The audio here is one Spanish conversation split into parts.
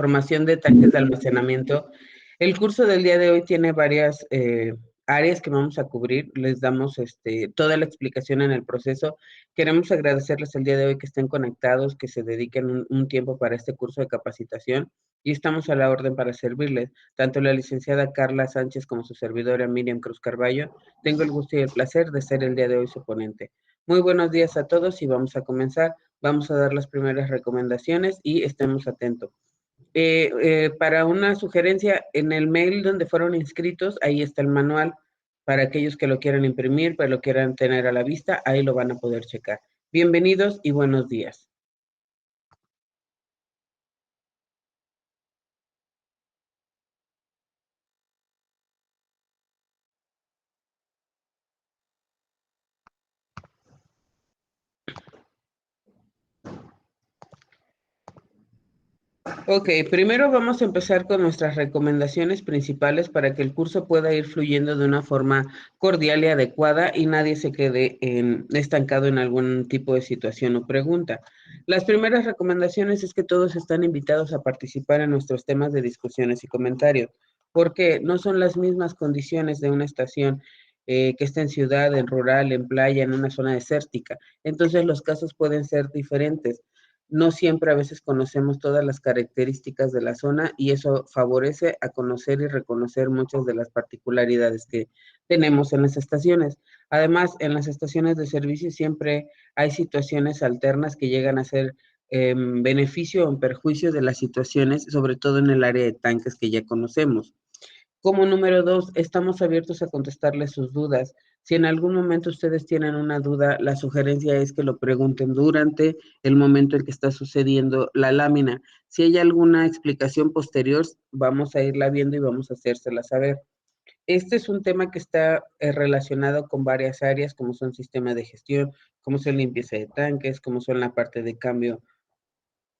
Formación de tanques de almacenamiento. El curso del día de hoy tiene varias áreas que vamos a cubrir. Les damos toda la explicación en el proceso. Queremos agradecerles el día de hoy que estén conectados, que se dediquen un tiempo para este curso de capacitación y estamos a la orden para servirles. Tanto la licenciada Carla Sánchez como su servidora Miriam Cruz Carballo, tengo el gusto y el placer de ser el día de hoy su ponente. Muy buenos días a todos y vamos a comenzar. Vamos a dar las primeras recomendaciones y estemos atentos. Para una sugerencia, en el mail donde fueron inscritos, ahí está el manual para aquellos que lo quieran imprimir, para lo quieran tener a la vista, ahí lo van a poder checar. Bienvenidos y buenos días. Ok, primero vamos a empezar con nuestras recomendaciones principales para que el curso pueda ir fluyendo de una forma cordial y adecuada y nadie se quede estancado en algún tipo de situación o pregunta. Las primeras recomendaciones es que todos están invitados a participar en nuestros temas de discusiones y comentarios, porque no son las mismas condiciones de una estación que está en ciudad, en rural, en playa, en una zona desértica. Entonces los casos pueden ser diferentes. No siempre a veces conocemos todas las características de la zona y eso favorece a conocer y reconocer muchas de las particularidades que tenemos en las estaciones. Además, en las estaciones de servicio siempre hay situaciones alternas que llegan a ser beneficio o en perjuicio de las situaciones, sobre todo en el área de tanques que ya conocemos. Como número dos, estamos abiertos a contestarles sus dudas. Si en algún momento ustedes tienen una duda, la sugerencia es que lo pregunten durante el momento en que está sucediendo la lámina. Si hay alguna explicación posterior, vamos a irla viendo y vamos a hacérsela saber. Este es un tema que está relacionado con varias áreas, como son sistemas de gestión, como son limpieza de tanques, como son la parte de cambio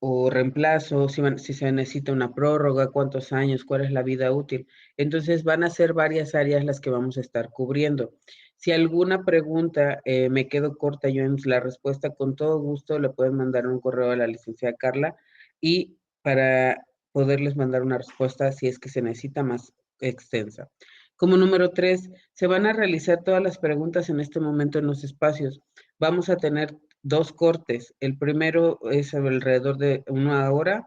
o reemplazo, si se necesita una prórroga, cuántos años, cuál es la vida útil. Entonces van a ser varias áreas las que vamos a estar cubriendo. Si alguna pregunta me quedo corta yo en la respuesta, con todo gusto le pueden mandar un correo a la licenciada Carla y para poderles mandar una respuesta si es que se necesita más extensa. Como número tres, se van a realizar todas las preguntas en este momento en los espacios. Vamos a tener dos cortes. El primero es alrededor de 1 hora,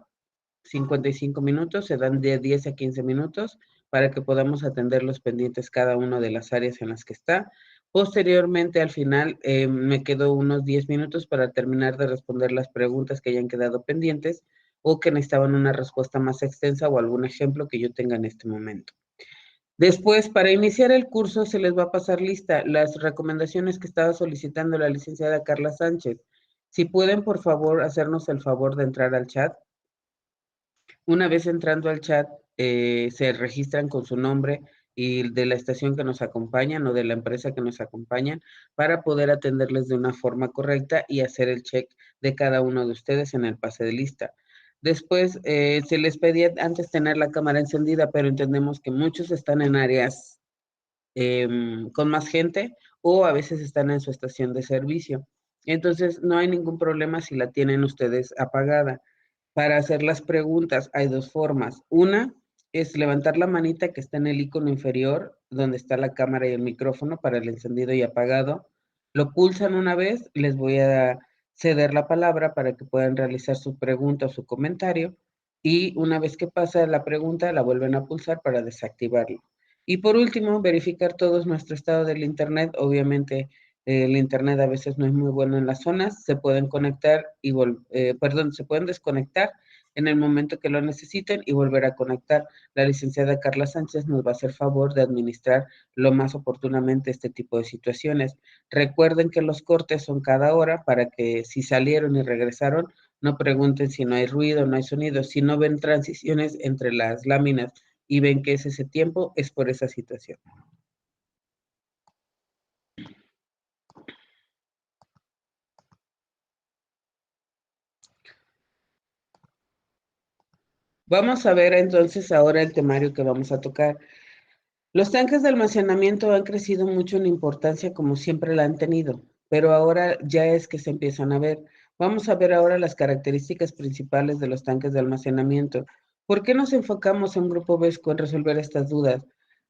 55 minutos, se dan de 10 a 15 minutos para que podamos atender los pendientes cada una de las áreas en las que está. Posteriormente, al final, me quedo unos 10 minutos para terminar de responder las preguntas que hayan quedado pendientes o que necesitaban una respuesta más extensa o algún ejemplo que yo tenga en este momento. Después, para iniciar el curso, se les va a pasar lista las recomendaciones que estaba solicitando la licenciada Carla Sánchez. Si pueden, por favor, hacernos el favor de entrar al chat. Una vez entrando al chat, se registran con su nombre y de la estación que nos acompañan o de la empresa que nos acompañan para poder atenderles de una forma correcta y hacer el check de cada uno de ustedes en el pase de lista. Después, se les pedía antes tener la cámara encendida, pero entendemos que muchos están en áreas con más gente o a veces están en su estación de servicio. Entonces, no hay ningún problema si la tienen ustedes apagada. Para hacer las preguntas hay dos formas. Una es levantar la manita que está en el icono inferior, donde está la cámara y el micrófono para el encendido y apagado. Lo pulsan una vez, les voy a ceder la palabra para que puedan realizar su pregunta o su comentario. Y una vez que pasa la pregunta, la vuelven a pulsar para desactivarlo. Y por último, verificar todo nuestro estado del Internet. Obviamente, el Internet a veces no es muy bueno en las zonas. Se pueden conectar y se pueden desconectar en el momento que lo necesiten y volver a conectar. La licenciada Carla Sánchez nos va a hacer favor de administrar lo más oportunamente este tipo de situaciones. Recuerden que los cortes son cada hora para que si salieron y regresaron, no pregunten si no hay ruido, no hay sonido. Si no ven transiciones entre las láminas y ven que es ese tiempo, es por esa situación. Vamos a ver entonces ahora el temario que vamos a tocar. Los tanques de almacenamiento han crecido mucho en importancia como siempre la han tenido, pero ahora ya es que se empiezan a ver. Vamos a ver ahora las características principales de los tanques de almacenamiento. ¿Por qué nos enfocamos en Grupo Vesco en resolver estas dudas?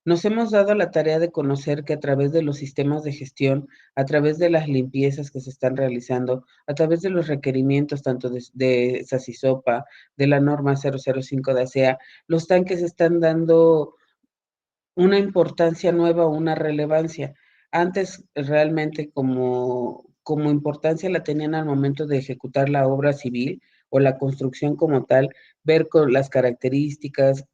Nos hemos dado la tarea de conocer que a través de los sistemas de gestión, a través de las limpiezas que se están realizando, a través de los requerimientos tanto de SACISOPA, de la norma 005 de ASEA, los tanques están dando una importancia nueva o una relevancia. Antes realmente como importancia la tenían al momento de ejecutar la obra civil o la construcción como tal, ver con las características,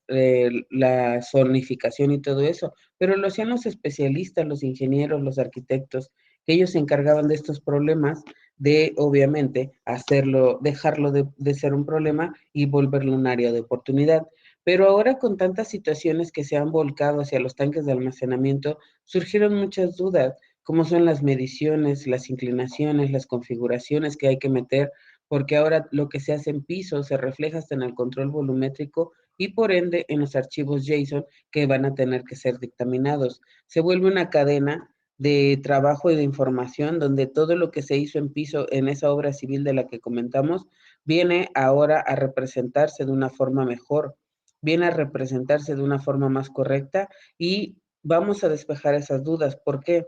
la zonificación y todo eso, pero lo hacían los especialistas, los ingenieros, los arquitectos, que ellos se encargaban de estos problemas, de obviamente hacerlo, dejarlo de ser un problema y volverlo un área de oportunidad. Pero ahora con tantas situaciones que se han volcado hacia los tanques de almacenamiento, surgieron muchas dudas, como son las mediciones, las inclinaciones, las configuraciones que hay que meter, porque ahora lo que se hace en piso se refleja hasta en el control volumétrico y por ende en los archivos JSON que van a tener que ser dictaminados. Se vuelve una cadena de trabajo y de información donde todo lo que se hizo en piso en esa obra civil de la que comentamos viene ahora a representarse de una forma mejor, viene a representarse de una forma más correcta y vamos a despejar esas dudas. ¿Por qué?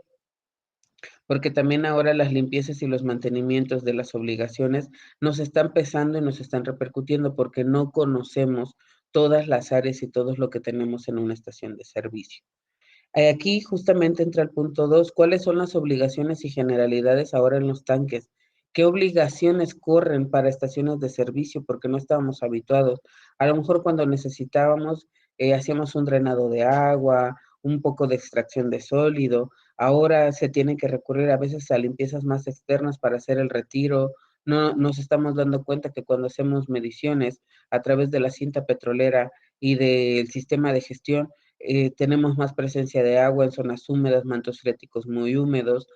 Porque también ahora las limpiezas y los mantenimientos de las obligaciones nos están pesando y nos están repercutiendo porque no conocemos todas las áreas y todo lo que tenemos en una estación de servicio. Aquí justamente entra el punto 2. ¿Cuáles son las obligaciones y generalidades ahora en los tanques? ¿Qué obligaciones corren para estaciones de servicio? Porque no estábamos habituados. A lo mejor cuando necesitábamos, hacíamos un drenado de agua, un poco de extracción de sólido. Ahora se tiene que recurrir a veces a limpiezas más externas para hacer el retiro. No nos estamos dando cuenta que cuando hacemos mediciones a través de la cinta petrolera y del sistema de gestión, tenemos más presencia de agua en zonas húmedas, mantos freáticos muy húmedos,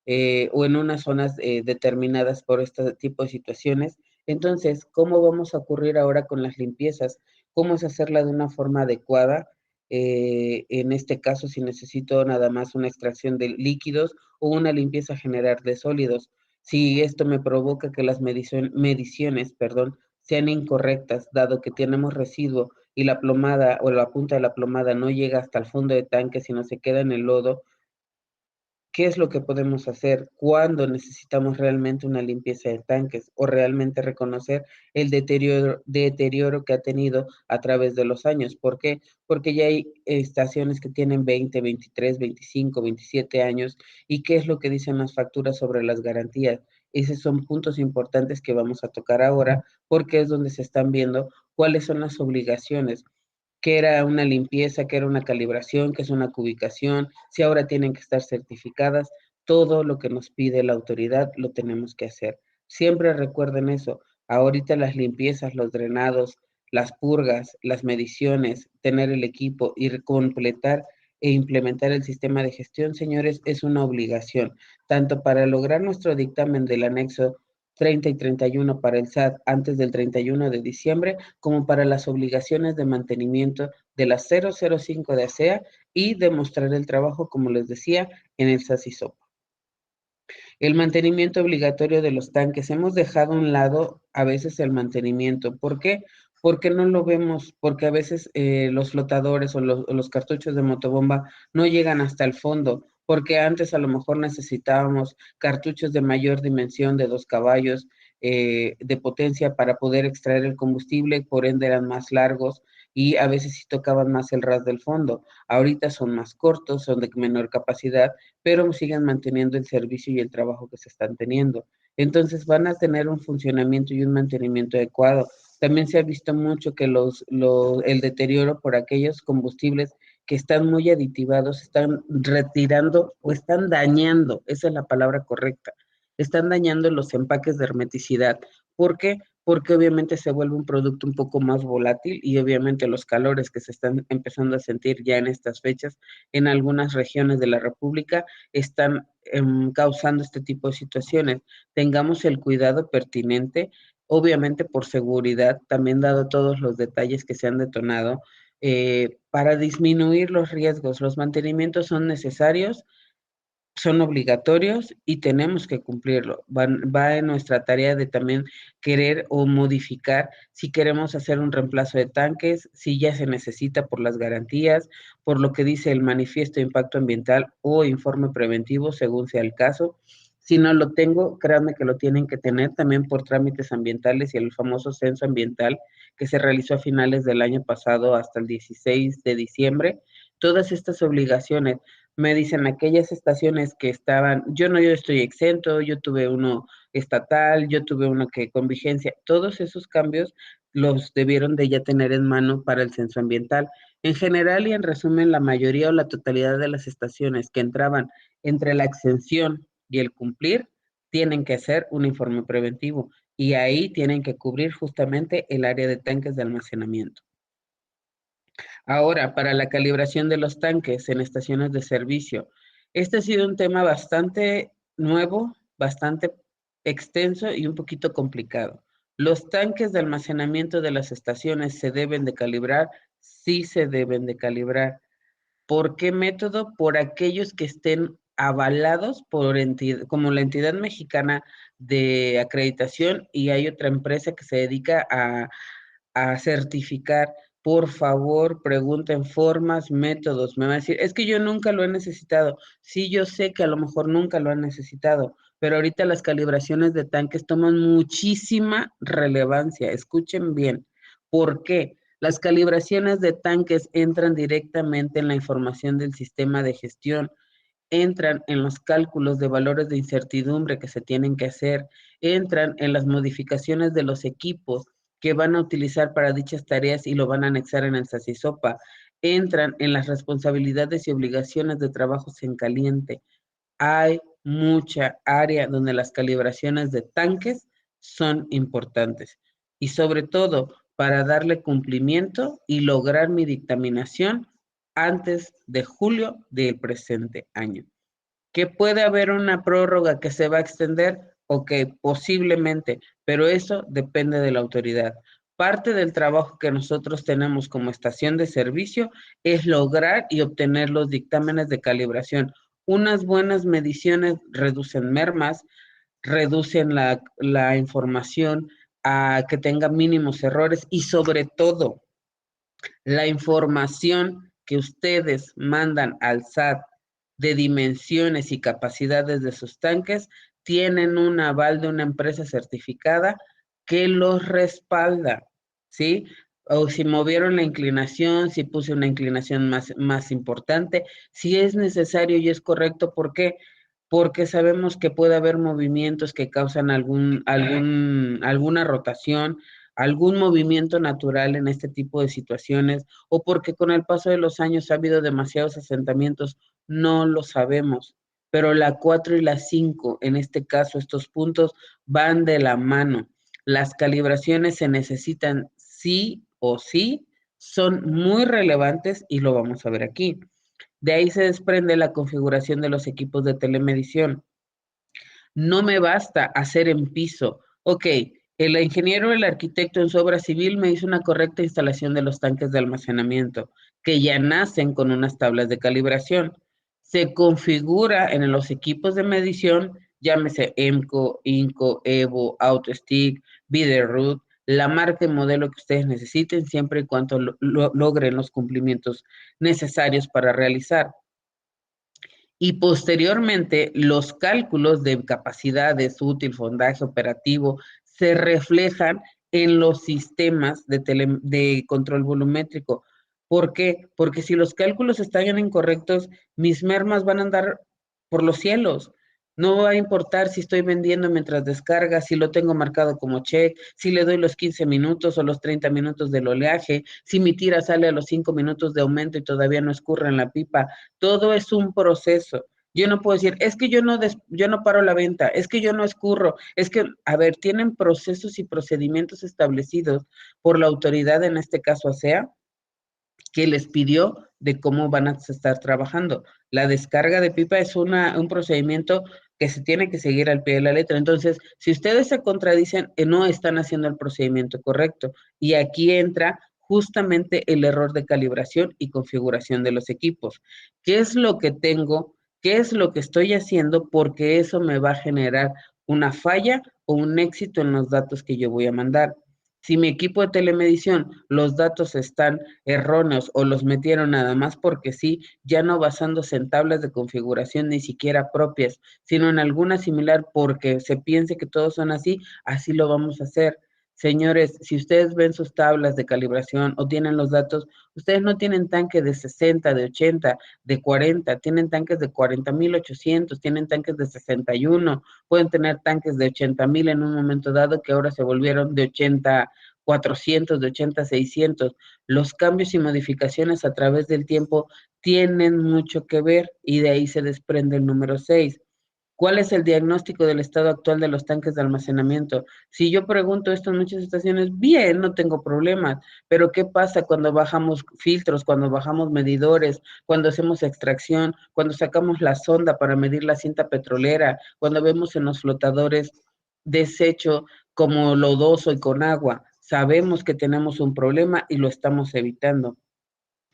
o en unas zonas determinadas por este tipo de situaciones. Entonces, ¿cómo vamos a ocurrir ahora con las limpiezas? ¿Cómo es hacerla de una forma adecuada? En este caso, si necesito nada más una extracción de líquidos o una limpieza general de sólidos. Si esto me provoca que las mediciones, perdón, sean incorrectas, dado que tenemos residuo y la plomada o la punta de la plomada no llega hasta el fondo de tanque, sino se queda en el lodo, ¿qué es lo que podemos hacer cuando necesitamos realmente una limpieza de tanques o realmente reconocer el deterioro que ha tenido a través de los años? ¿Por qué? Porque ya hay estaciones que tienen 20, 23, 25, 27 años y qué es lo que dicen las facturas sobre las garantías. Esos son puntos importantes que vamos a tocar ahora porque es donde se están viendo cuáles son las obligaciones, qué era una limpieza, qué era una calibración, qué es una cubicación, si ahora tienen que estar certificadas, todo lo que nos pide la autoridad lo tenemos que hacer. Siempre recuerden eso, ahorita las limpiezas, los drenados, las purgas, las mediciones, tener el equipo, ir completar e implementar el sistema de gestión, señores, es una obligación, tanto para lograr nuestro dictamen del anexo 30 y 31 para el SAT antes del 31 de diciembre, como para las obligaciones de mantenimiento de la 005 de ASEA y demostrar el trabajo, como les decía, en el SASISOP. El mantenimiento obligatorio de los tanques. Hemos dejado a un lado a veces el mantenimiento. ¿Por qué? Porque no lo vemos, porque a veces los flotadores o los cartuchos de motobomba no llegan hasta el fondo, porque antes a lo mejor necesitábamos cartuchos de mayor dimensión de 2 caballos de potencia para poder extraer el combustible, por ende eran más largos y a veces sí tocaban más el ras del fondo. Ahorita son más cortos, son de menor capacidad, pero siguen manteniendo el servicio y el trabajo que se están teniendo. Entonces van a tener un funcionamiento y un mantenimiento adecuado. También se ha visto mucho que el deterioro por aquellos combustibles que están muy aditivados, están retirando o están dañando, esa es la palabra correcta, están dañando los empaques de hermeticidad. ¿Por qué? Porque obviamente se vuelve un producto un poco más volátil y obviamente los calores que se están empezando a sentir ya en estas fechas en algunas regiones de la República están causando este tipo de situaciones. Tengamos el cuidado pertinente, obviamente por seguridad, también dado todos los detalles que se han detonado, para disminuir los riesgos. Los mantenimientos son necesarios, son obligatorios y tenemos que cumplirlo. Va en nuestra tarea de también querer o modificar si queremos hacer un reemplazo de tanques, si ya se necesita por las garantías, por lo que dice el manifiesto de impacto ambiental o informe preventivo, según sea el caso. Si no lo tengo, créanme que lo tienen que tener también por trámites ambientales y el famoso censo ambiental que se realizó a finales del año pasado hasta el 16 de diciembre. Todas estas obligaciones me dicen aquellas estaciones que estaban, yo estoy exento, yo tuve uno estatal, yo tuve uno que con vigencia, todos esos cambios los debieron de ya tener en mano para el censo ambiental. En general y en resumen, la mayoría o la totalidad de las estaciones que entraban entre la exención y el cumplir tienen que hacer un informe preventivo y ahí tienen que cubrir justamente el área de tanques de almacenamiento. Ahora, para la calibración de los tanques en estaciones de servicio, este ha sido un tema bastante nuevo, bastante extenso y un poquito complicado. ¿Los tanques de almacenamiento de las estaciones se deben de calibrar? Sí se deben de calibrar. ¿Por qué método? Por aquellos que estén avalados por entidad, como la entidad mexicana de acreditación y hay otra empresa que se dedica a certificar. Por favor, pregunten formas, métodos. Me va a decir, es que yo nunca lo he necesitado. Sí, yo sé que a lo mejor nunca lo han necesitado, pero ahorita las calibraciones de tanques toman muchísima relevancia. Escuchen bien. ¿Por qué? Las calibraciones de tanques entran directamente en la información del sistema de gestión, entran en los cálculos de valores de incertidumbre que se tienen que hacer, entran en las modificaciones de los equipos que van a utilizar para dichas tareas y lo van a anexar en el SACISOPA, entran en las responsabilidades y obligaciones de trabajos en caliente. Hay mucha área donde las calibraciones de tanques son importantes y sobre todo para darle cumplimiento y lograr mi dictaminación antes de julio del presente año. ¿Que puede haber una prórroga que se va a extender? Ok, posiblemente, pero eso depende de la autoridad. Parte del trabajo que nosotros tenemos como estación de servicio es lograr y obtener los dictámenes de calibración. Unas buenas mediciones reducen mermas, reducen la información a que tenga mínimos errores y sobre todo la información que ustedes mandan al SAT de dimensiones y capacidades de sus tanques tienen un aval de una empresa certificada que los respalda, ¿sí? O si movieron la inclinación, si puse una inclinación más importante, si es necesario y es correcto, ¿por qué? Porque sabemos que puede haber movimientos que causan alguna rotación, algún movimiento natural en este tipo de situaciones, o porque con el paso de los años ha habido demasiados asentamientos, no lo sabemos. Pero la 4 y la 5, en este caso, estos puntos van de la mano. Las calibraciones se necesitan sí o sí, son muy relevantes y lo vamos a ver aquí. De ahí se desprende la configuración de los equipos de telemedición. No me basta hacer en piso. Ok, el ingeniero, el arquitecto en su obra civil me hizo una correcta instalación de los tanques de almacenamiento, que ya nacen con unas tablas de calibración. Se configura en los equipos de medición, llámese EMCO, INCO, EVO, AutoStick, Biderroot, la marca y modelo que ustedes necesiten, siempre y cuando logren los cumplimientos necesarios para realizar y posteriormente los cálculos de capacidades útil, fondaje operativo se reflejan en los sistemas de control volumétrico. ¿Por qué? Porque si los cálculos están incorrectos, mis mermas van a andar por los cielos. No va a importar si estoy vendiendo mientras descarga, si lo tengo marcado como check, si le doy los 15 minutos o los 30 minutos del oleaje, si mi tira sale a los 5 minutos de aumento y todavía no escurre en la pipa. Todo es un proceso. Yo no puedo decir, es que yo no paro la venta, es que yo no escurro, es que, a ver, tienen procesos y procedimientos establecidos por la autoridad, en este caso ASEA, que les pidió de cómo van a estar trabajando. La descarga de pipa es un procedimiento que se tiene que seguir al pie de la letra. Entonces, si ustedes se contradicen, no están haciendo el procedimiento correcto. Y aquí entra justamente el error de calibración y configuración de los equipos. ¿Qué es lo que tengo ¿Qué es lo que estoy haciendo? Porque eso me va a generar una falla o un éxito en los datos que yo voy a mandar. Si mi equipo de telemedición, los datos están erróneos o los metieron nada más porque sí, ya no basándose en tablas de configuración ni siquiera propias, sino en alguna similar porque se piense que todos son así, así lo vamos a hacer. Señores, si ustedes ven sus tablas de calibración o tienen los datos, ustedes no tienen tanque de 60, de 80, de 40, tienen tanques de 40.800, tienen tanques de 61, pueden tener tanques de 80.000 en un momento dado que ahora se volvieron de 80.400, de 80.600. Los cambios y modificaciones a través del tiempo tienen mucho que ver y de ahí se desprende el número 6. ¿Cuál es el diagnóstico del estado actual de los tanques de almacenamiento? Si yo pregunto esto en muchas estaciones, bien, no tengo problemas, pero ¿qué pasa cuando bajamos filtros, cuando bajamos medidores, cuando hacemos extracción, cuando sacamos la sonda para medir la cinta petrolera, cuando vemos en los flotadores desecho como lodoso y con agua? Sabemos que tenemos un problema y lo estamos evitando.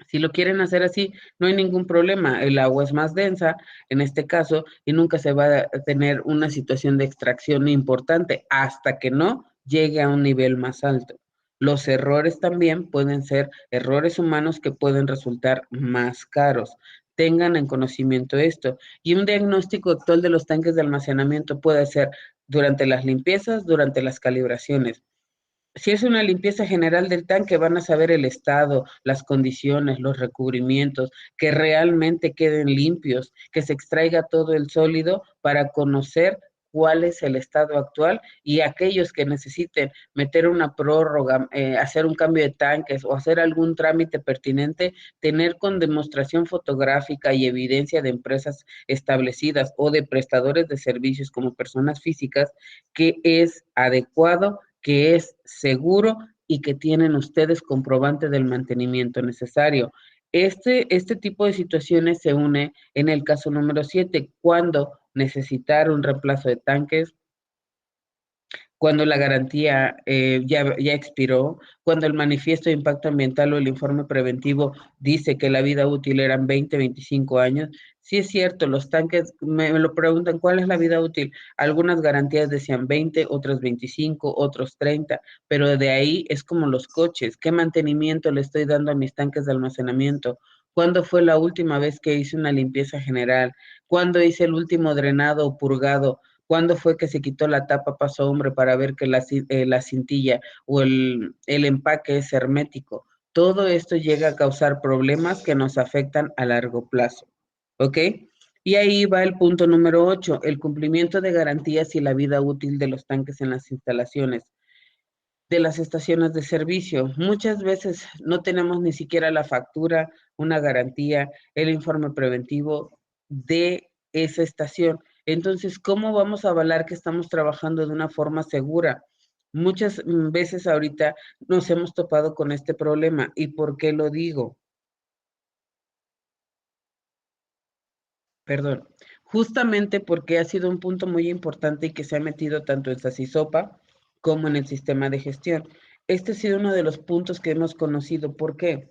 Si lo quieren hacer así, no hay ningún problema. El agua es más densa, en este caso, y nunca se va a tener una situación de extracción importante hasta que no llegue a un nivel más alto. Los errores también pueden ser errores humanos que pueden resultar más caros. Tengan en conocimiento esto. Y un diagnóstico actual de los tanques de almacenamiento puede ser durante las limpiezas, durante las calibraciones. Si es una limpieza general del tanque, van a saber el estado, las condiciones, los recubrimientos, que realmente queden limpios, que se extraiga todo el sólido para conocer cuál es el estado actual y aquellos que necesiten meter una prórroga, hacer un cambio de tanques o hacer algún trámite pertinente, tener con demostración fotográfica y evidencia de empresas establecidas o de prestadores de servicios como personas físicas que es adecuado, que es seguro y que tienen ustedes comprobante del mantenimiento necesario. Este tipo de situaciones se une en el caso número 7, cuando necesitar un reemplazo de tanques, cuando la garantía ya expiró, cuando el manifiesto de impacto ambiental o el informe preventivo dice que la vida útil eran 20, 25 años. Sí es cierto, los tanques me lo preguntan, ¿cuál es la vida útil? Algunas garantías decían 20, otras 25, otros 30, pero de ahí es como los coches, ¿qué mantenimiento le estoy dando a mis tanques de almacenamiento? ¿Cuándo fue la última vez que hice una limpieza general? ¿Cuándo hice el último drenado o purgado? ¿Cuándo fue que se quitó la tapa paso hombre para ver que la cintilla o el empaque es hermético? Todo esto llega a causar problemas que nos afectan a largo plazo. ¿Ok? Y ahí va el punto número 8, el cumplimiento de garantías y la vida útil de los tanques en las instalaciones de las estaciones de servicio. Muchas veces no tenemos ni siquiera la factura, una garantía, el informe preventivo de esa estación. Entonces, ¿cómo vamos a avalar que estamos trabajando de una forma segura? Muchas veces ahorita nos hemos topado con este problema. ¿Y por qué lo digo? Perdón. Justamente porque ha sido un punto muy importante y que se ha metido tanto en Sasisopa como en el sistema de gestión. Este ha sido uno de los puntos que hemos conocido. ¿Por qué?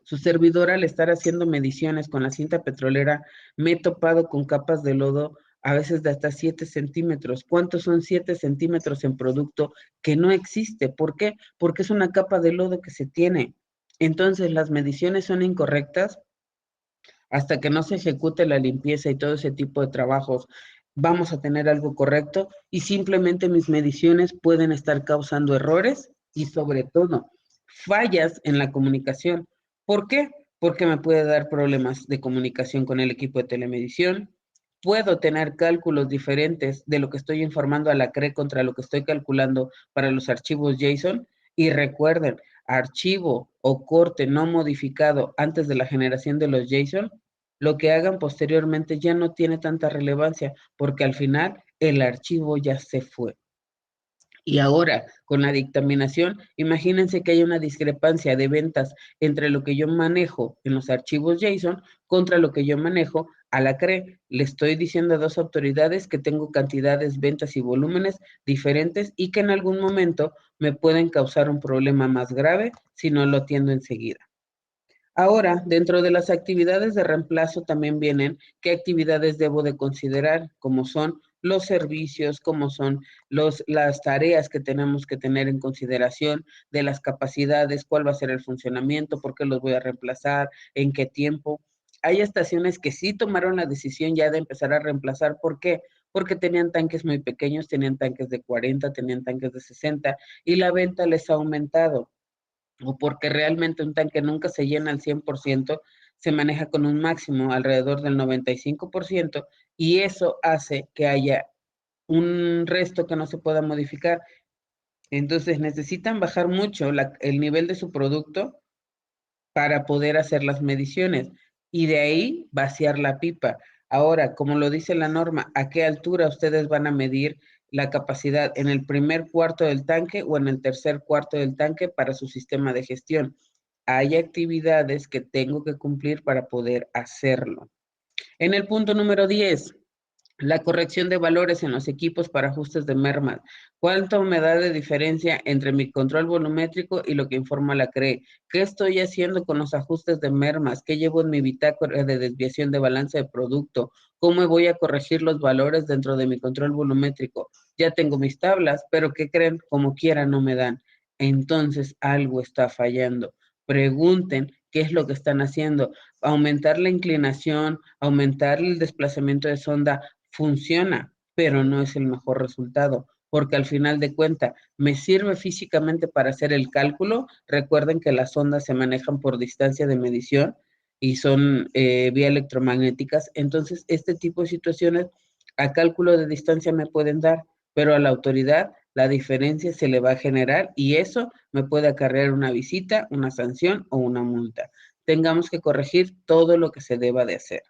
Su servidor, al estar haciendo mediciones con la cinta petrolera, me he topado con capas de lodo a veces de hasta 7 centímetros. ¿Cuántos son 7 centímetros en producto que no existe? ¿Por qué? Porque es una capa de lodo que se tiene. Entonces, las mediciones son incorrectas hasta que no se ejecute la limpieza y todo ese tipo de trabajos. Vamos a tener algo correcto y simplemente mis mediciones pueden estar causando errores y sobre todo fallas en la comunicación. ¿Por qué? Porque me puede dar problemas de comunicación con el equipo de telemedición. Puedo tener cálculos diferentes de lo que estoy informando a la CRE contra lo que estoy calculando para los archivos JSON. Y recuerden, archivo o corte no modificado antes de la generación de los JSON, lo que hagan posteriormente ya no tiene tanta relevancia porque al final el archivo ya se fue. Y ahora, con la dictaminación, imagínense que hay una discrepancia de ventas entre lo que yo manejo en los archivos JSON contra lo que yo manejo a la CRE. Le estoy diciendo a dos autoridades que tengo cantidades, ventas y volúmenes diferentes y que en algún momento me pueden causar un problema más grave si no lo atiendo enseguida. Ahora, dentro de las actividades de reemplazo también vienen qué actividades debo de considerar, como son los servicios, como son las tareas que tenemos que tener en consideración de las capacidades, cuál va a ser el funcionamiento, por qué los voy a reemplazar, en qué tiempo. Hay estaciones que sí tomaron la decisión ya de empezar a reemplazar. ¿Por qué? Porque tenían tanques muy pequeños, tenían tanques de 40, tenían tanques de 60 y la venta les ha aumentado o porque realmente un tanque nunca se llena al 100%, se maneja con un máximo alrededor del 95% y eso hace que haya un resto que no se pueda modificar. Entonces necesitan bajar mucho el nivel de su producto para poder hacer las mediciones y de ahí vaciar la pipa. Ahora, como lo dice la norma, ¿a qué altura ustedes van a medir la capacidad en el primer cuarto del tanque o en el tercer cuarto del tanque para su sistema de gestión? Hay actividades que tengo que cumplir para poder hacerlo. En el punto número 10, la corrección de valores en los equipos para ajustes de mermas. ¿Cuánta humedad de diferencia entre mi control volumétrico y lo que informa la CRE? ¿Qué estoy haciendo con los ajustes de mermas? ¿Qué llevo en mi bitácora de desviación de balance de producto? ¿Cómo voy a corregir los valores dentro de mi control volumétrico? Ya tengo mis tablas, pero ¿qué creen? Como quiera no me dan. Entonces algo está fallando. Pregunten qué es lo que están haciendo. Aumentar la inclinación, aumentar el desplazamiento de sonda, funciona, pero no es el mejor resultado, porque al final de cuentas me sirve físicamente para hacer el cálculo. Recuerden que las ondas se manejan por distancia de medición y son vía electromagnéticas, entonces este tipo de situaciones a cálculo de distancia me pueden dar, pero a la autoridad la diferencia se le va a generar y eso me puede acarrear una visita, una sanción o una multa. Tengamos que corregir todo lo que se deba de hacer.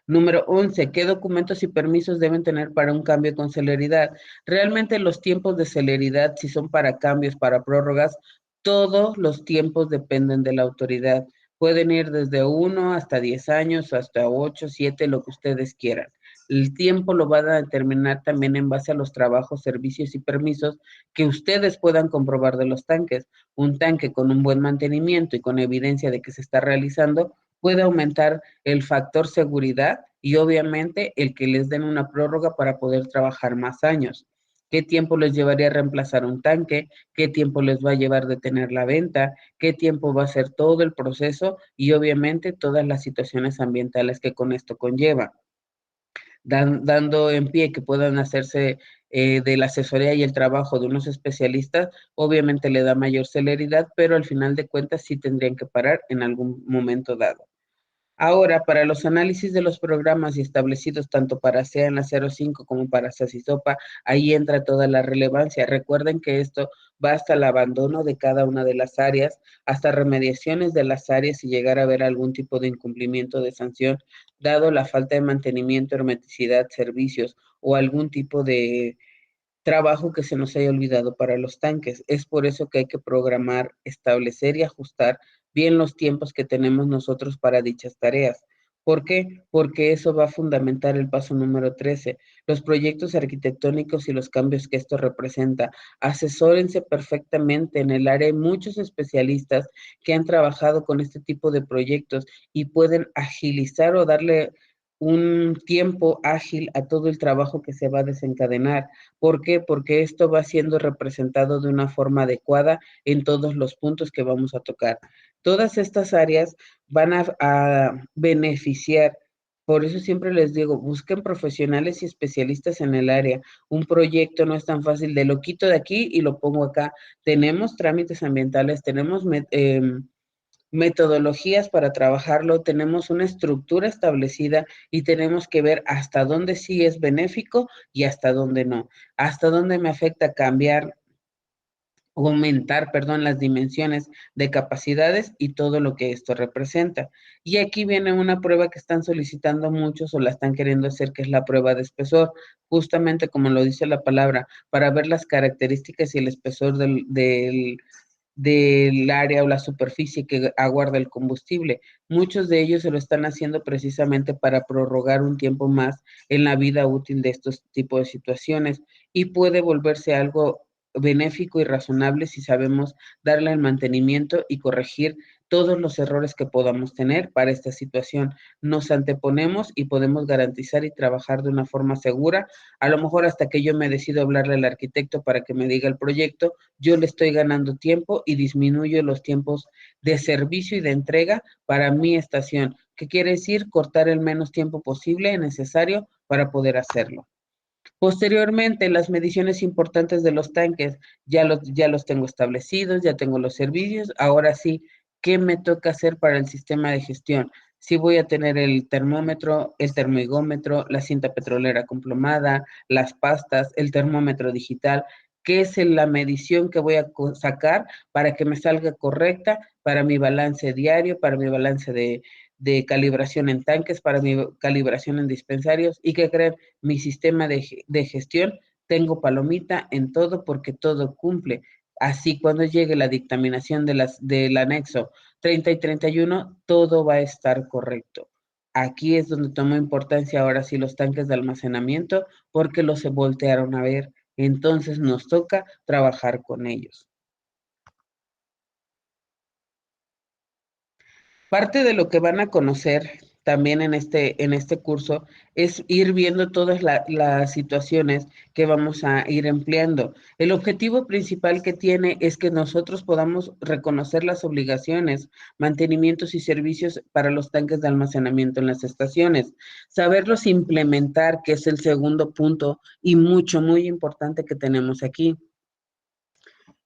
Número 11. ¿Qué documentos y permisos deben tener para un cambio con celeridad? Realmente los tiempos de celeridad, si son para cambios, para prórrogas, todos los tiempos dependen de la autoridad. Pueden ir desde 1 hasta 10 años, hasta 8, 7, lo que ustedes quieran. El tiempo lo van a determinar también en base a los trabajos, servicios y permisos que ustedes puedan comprobar de los tanques. Un tanque con un buen mantenimiento y con evidencia de que se está realizando puede aumentar el factor seguridad y obviamente el que les den una prórroga para poder trabajar más años. ¿Qué tiempo les llevaría a reemplazar un tanque? ¿Qué tiempo les va a llevar de tener la venta? ¿Qué tiempo va a ser todo el proceso? Y obviamente todas las situaciones ambientales que con esto conlleva. Dando en pie que puedan hacerse de la asesoría y el trabajo de unos especialistas, obviamente le da mayor celeridad, pero al final de cuentas sí tendrían que parar en algún momento dado. Ahora, para los análisis de los programas y establecidos tanto para SEA en la 05 como para SACISOPA, ahí entra toda la relevancia. Recuerden que esto va hasta el abandono de cada una de las áreas, hasta remediaciones de las áreas y llegar a ver algún tipo de incumplimiento de sanción, dado la falta de mantenimiento, hermeticidad, servicios o algún tipo de trabajo que se nos haya olvidado para los tanques. Es por eso que hay que programar, establecer y ajustar bien los tiempos que tenemos nosotros para dichas tareas. ¿Por qué? Porque eso va a fundamentar el paso número 13, los proyectos arquitectónicos y los cambios que esto representa. Asesórense perfectamente en el área. Hay muchos especialistas que han trabajado con este tipo de proyectos y pueden agilizar o darle un tiempo ágil a todo el trabajo que se va a desencadenar. ¿Por qué? Porque esto va siendo representado de una forma adecuada en todos los puntos que vamos a tocar. Todas estas áreas van a beneficiar. Por eso siempre les digo, busquen profesionales y especialistas en el área. Un proyecto no es tan fácil de lo quito de aquí y lo pongo acá. Tenemos trámites ambientales, tenemos metodologías para trabajarlo, tenemos una estructura establecida y tenemos que ver hasta dónde sí es benéfico y hasta dónde no, hasta dónde me afecta cambiar, aumentar, perdón, las dimensiones de capacidades y todo lo que esto representa. Y aquí viene una prueba que están solicitando muchos o la están queriendo hacer, que es la prueba de espesor, justamente como lo dice la palabra, para ver las características y el espesor del área o la superficie que aguarda el combustible. Muchos de ellos se lo están haciendo precisamente para prorrogar un tiempo más en la vida útil de estos tipos de situaciones y puede volverse algo benéfico y razonable si sabemos darle el mantenimiento y corregir todos los errores que podamos tener para esta situación. Nos anteponemos y podemos garantizar y trabajar de una forma segura. A lo mejor hasta que yo me decido hablarle al arquitecto para que me diga el proyecto, yo le estoy ganando tiempo y disminuyo los tiempos de servicio y de entrega para mi estación. ¿Qué quiere decir? Cortar el menos tiempo posible necesario para poder hacerlo. Posteriormente, las mediciones importantes de los tanques ya los tengo establecidos, ya tengo los servicios. Ahora sí, ¿qué me toca hacer para el sistema de gestión? Sí voy a tener el termómetro, el termigómetro, la cinta petrolera complomada, las pastas, el termómetro digital. ¿Qué es la medición que voy a sacar para que me salga correcta para mi balance diario, para mi balance de calibración en tanques, para mi calibración en dispensarios? ¿Y qué creen? Mi sistema de gestión, tengo palomita en todo porque todo cumple. Así cuando llegue la dictaminación del anexo 30 y 31, todo va a estar correcto. Aquí es donde tomó importancia ahora sí los tanques de almacenamiento porque los se voltearon a ver. Entonces nos toca trabajar con ellos. Parte de lo que van a conocer también en este curso es ir viendo todas las situaciones que vamos a ir empleando. El objetivo principal que tiene es que nosotros podamos reconocer las obligaciones, mantenimientos y servicios para los tanques de almacenamiento en las estaciones, saberlos implementar, que es el segundo punto y muy importante que tenemos aquí.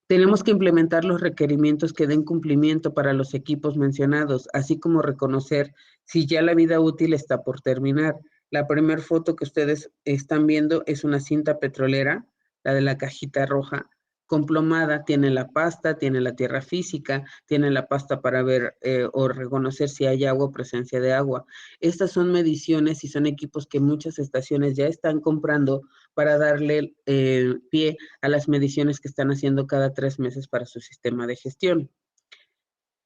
Tenemos que implementar los requerimientos que den cumplimiento para los equipos mencionados, así como reconocer si ya la vida útil está por terminar. La primera foto que ustedes están viendo es una cinta petrolera, la de la cajita roja, complomada, tiene la pasta, tiene la tierra física, tiene la pasta para ver o reconocer si hay agua o presencia de agua. Estas son mediciones y son equipos que muchas estaciones ya están comprando para darle pie a las mediciones que están haciendo cada 3 meses para su sistema de gestión.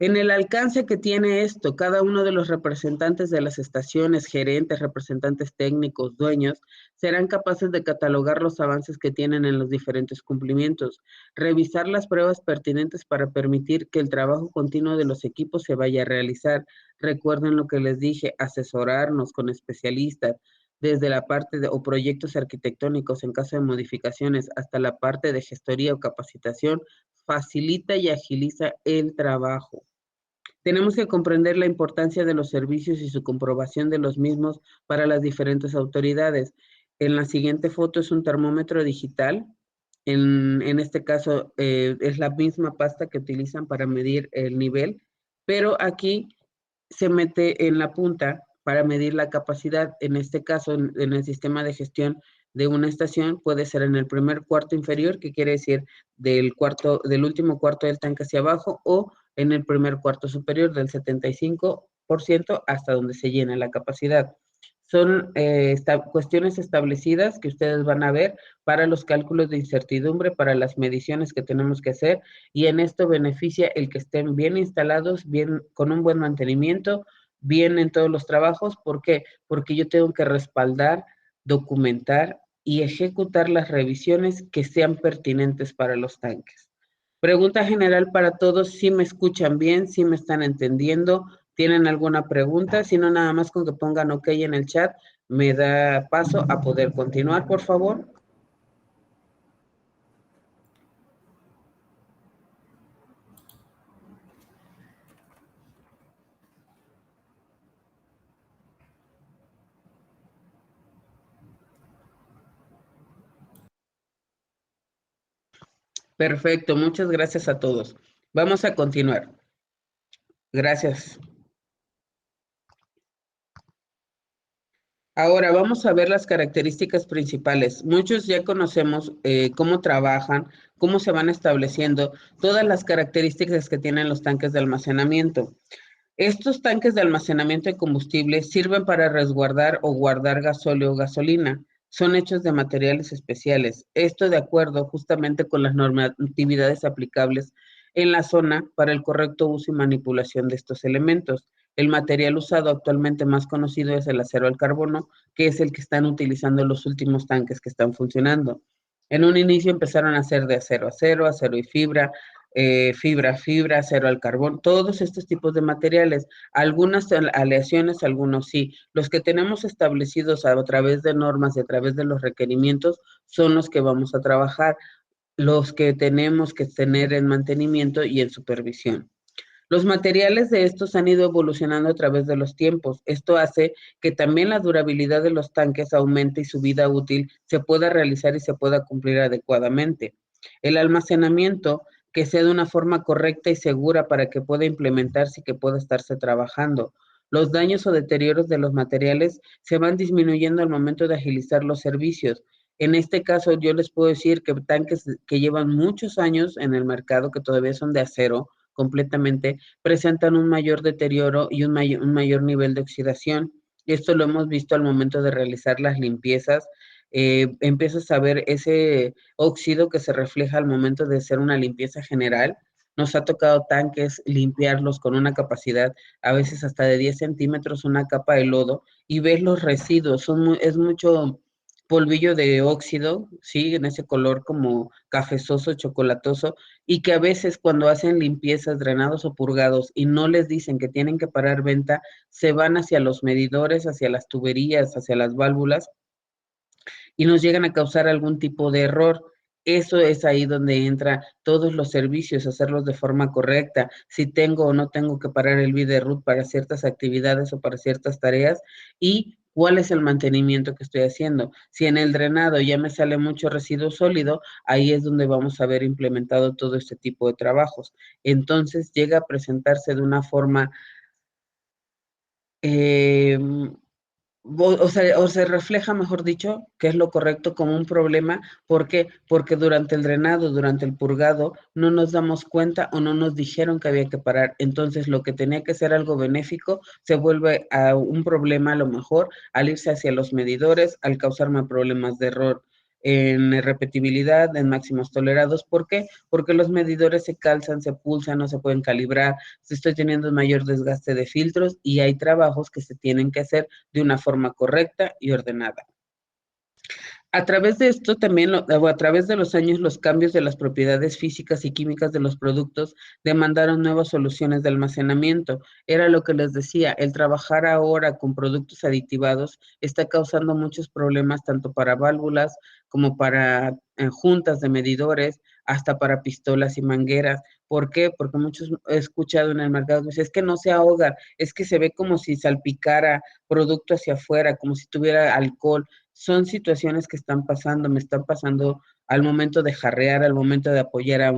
En el alcance que tiene esto, cada uno de los representantes de las estaciones, gerentes, representantes técnicos, dueños, serán capaces de catalogar los avances que tienen en los diferentes cumplimientos, revisar las pruebas pertinentes para permitir que el trabajo continuo de los equipos se vaya a realizar. Recuerden lo que les dije, asesorarnos con especialistas, desde la parte o proyectos arquitectónicos en caso de modificaciones hasta la parte de gestoría o capacitación, facilita y agiliza el trabajo. Tenemos que comprender la importancia de los servicios y su comprobación de los mismos para las diferentes autoridades. En la siguiente foto es un termómetro digital. En este caso es la misma pasta que utilizan para medir el nivel, pero aquí se mete en la punta para medir la capacidad. En este caso, en el sistema de gestión de una estación, puede ser en el primer cuarto inferior, que quiere decir del último cuarto del tanque hacia abajo, o en el primer cuarto superior del 75% hasta donde se llena la capacidad. Son cuestiones establecidas que ustedes van a ver para los cálculos de incertidumbre, para las mediciones que tenemos que hacer, y en esto beneficia el que estén bien instalados, bien, con un buen mantenimiento, bien en todos los trabajos. ¿Por qué? Porque yo tengo que respaldar, documentar y ejecutar las revisiones que sean pertinentes para los tanques. Pregunta general para todos, si me escuchan bien, si me están entendiendo, tienen alguna pregunta, si no, nada más con que pongan OK en el chat, me da paso a poder continuar, por favor. Perfecto, muchas gracias a todos. Vamos a continuar. Gracias. Ahora vamos a ver las características principales. Muchos ya conocemos cómo trabajan, cómo se van estableciendo, todas las características que tienen los tanques de almacenamiento. Estos tanques de almacenamiento de combustible sirven para resguardar o guardar gasóleo o gasolina. Son hechos de materiales especiales. Esto de acuerdo justamente con las normatividades aplicables en la zona para el correcto uso y manipulación de estos elementos. El material usado actualmente más conocido es el acero al carbono, que es el que están utilizando los últimos tanques que están funcionando. En un inicio empezaron a hacer de acero a acero, acero y fibra, fibra a fibra, acero al carbón, todos estos tipos de materiales. Algunas aleaciones, algunos sí. Los que tenemos establecidos a través de normas y a través de los requerimientos son los que vamos a trabajar, los que tenemos que tener en mantenimiento y en supervisión. Los materiales de estos han ido evolucionando a través de los tiempos. Esto hace que también la durabilidad de los tanques aumente y su vida útil se pueda realizar y se pueda cumplir adecuadamente. El almacenamiento que sea de una forma correcta y segura para que pueda implementarse y que pueda estarse trabajando. Los daños o deterioros de los materiales se van disminuyendo al momento de agilizar los servicios. En este caso, yo les puedo decir que tanques que llevan muchos años en el mercado, que todavía son de acero completamente, presentan un mayor deterioro y un mayor nivel de oxidación. Esto lo hemos visto al momento de realizar las limpiezas. Empiezas a ver ese óxido que se refleja al momento de hacer una limpieza general. Nos ha tocado tanques limpiarlos con una capacidad a veces hasta de 10 centímetros, una capa de lodo, y ves los residuos. Es mucho polvillo de óxido, sí, en ese color como cafezoso, chocolatoso, y que a veces cuando hacen limpiezas, drenados o purgados y no les dicen que tienen que parar venta, se van hacia los medidores, hacia las tuberías, hacia las válvulas y nos llegan a causar algún tipo de error. Eso es ahí donde entra todos los servicios, hacerlos de forma correcta. Si tengo o no tengo que parar el root para ciertas actividades o para ciertas tareas y cuál es el mantenimiento que estoy haciendo. Si en el drenado ya me sale mucho residuo sólido, ahí es donde vamos a ver implementado todo este tipo de trabajos. Entonces llega a presentarse de una forma eh, o se refleja, mejor dicho, que es lo correcto como un problema. ¿Por qué? Porque durante el drenado, durante el purgado, no nos damos cuenta o no nos dijeron que había que parar. Entonces, lo que tenía que ser algo benéfico se vuelve a un problema a lo mejor al irse hacia los medidores, al causarme problemas de error en repetibilidad, en máximos tolerados. ¿Por qué? Porque los medidores se calzan, se pulsan, no se pueden calibrar, se estoy teniendo un mayor desgaste de filtros y hay trabajos que se tienen que hacer de una forma correcta y ordenada. A través de esto también, o a través de los años, los cambios de las propiedades físicas y químicas de los productos demandaron nuevas soluciones de almacenamiento. Era lo que les decía, el trabajar ahora con productos aditivados está causando muchos problemas tanto para válvulas como para juntas de medidores, hasta para pistolas y mangueras. ¿Por qué? Porque muchos he escuchado en el mercado, dicen, es que no se ahoga, es que se ve como si salpicara producto hacia afuera, como si tuviera alcohol. Son situaciones que están pasando, me están pasando al momento de jarrear, al momento de apoyar a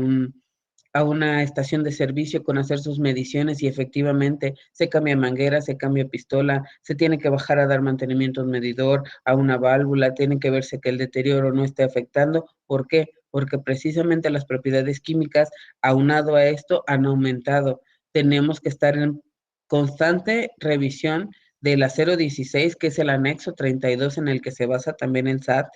una estación de servicio con hacer sus mediciones y efectivamente se cambia manguera, se cambia pistola, se tiene que bajar a dar mantenimiento a un medidor, a una válvula, tiene que verse que el deterioro no esté afectando. ¿Por qué? Porque precisamente las propiedades químicas, aunado a esto, han aumentado. Tenemos que estar en constante revisión del acero 16, que es el anexo 32 en el que se basa también el SAT,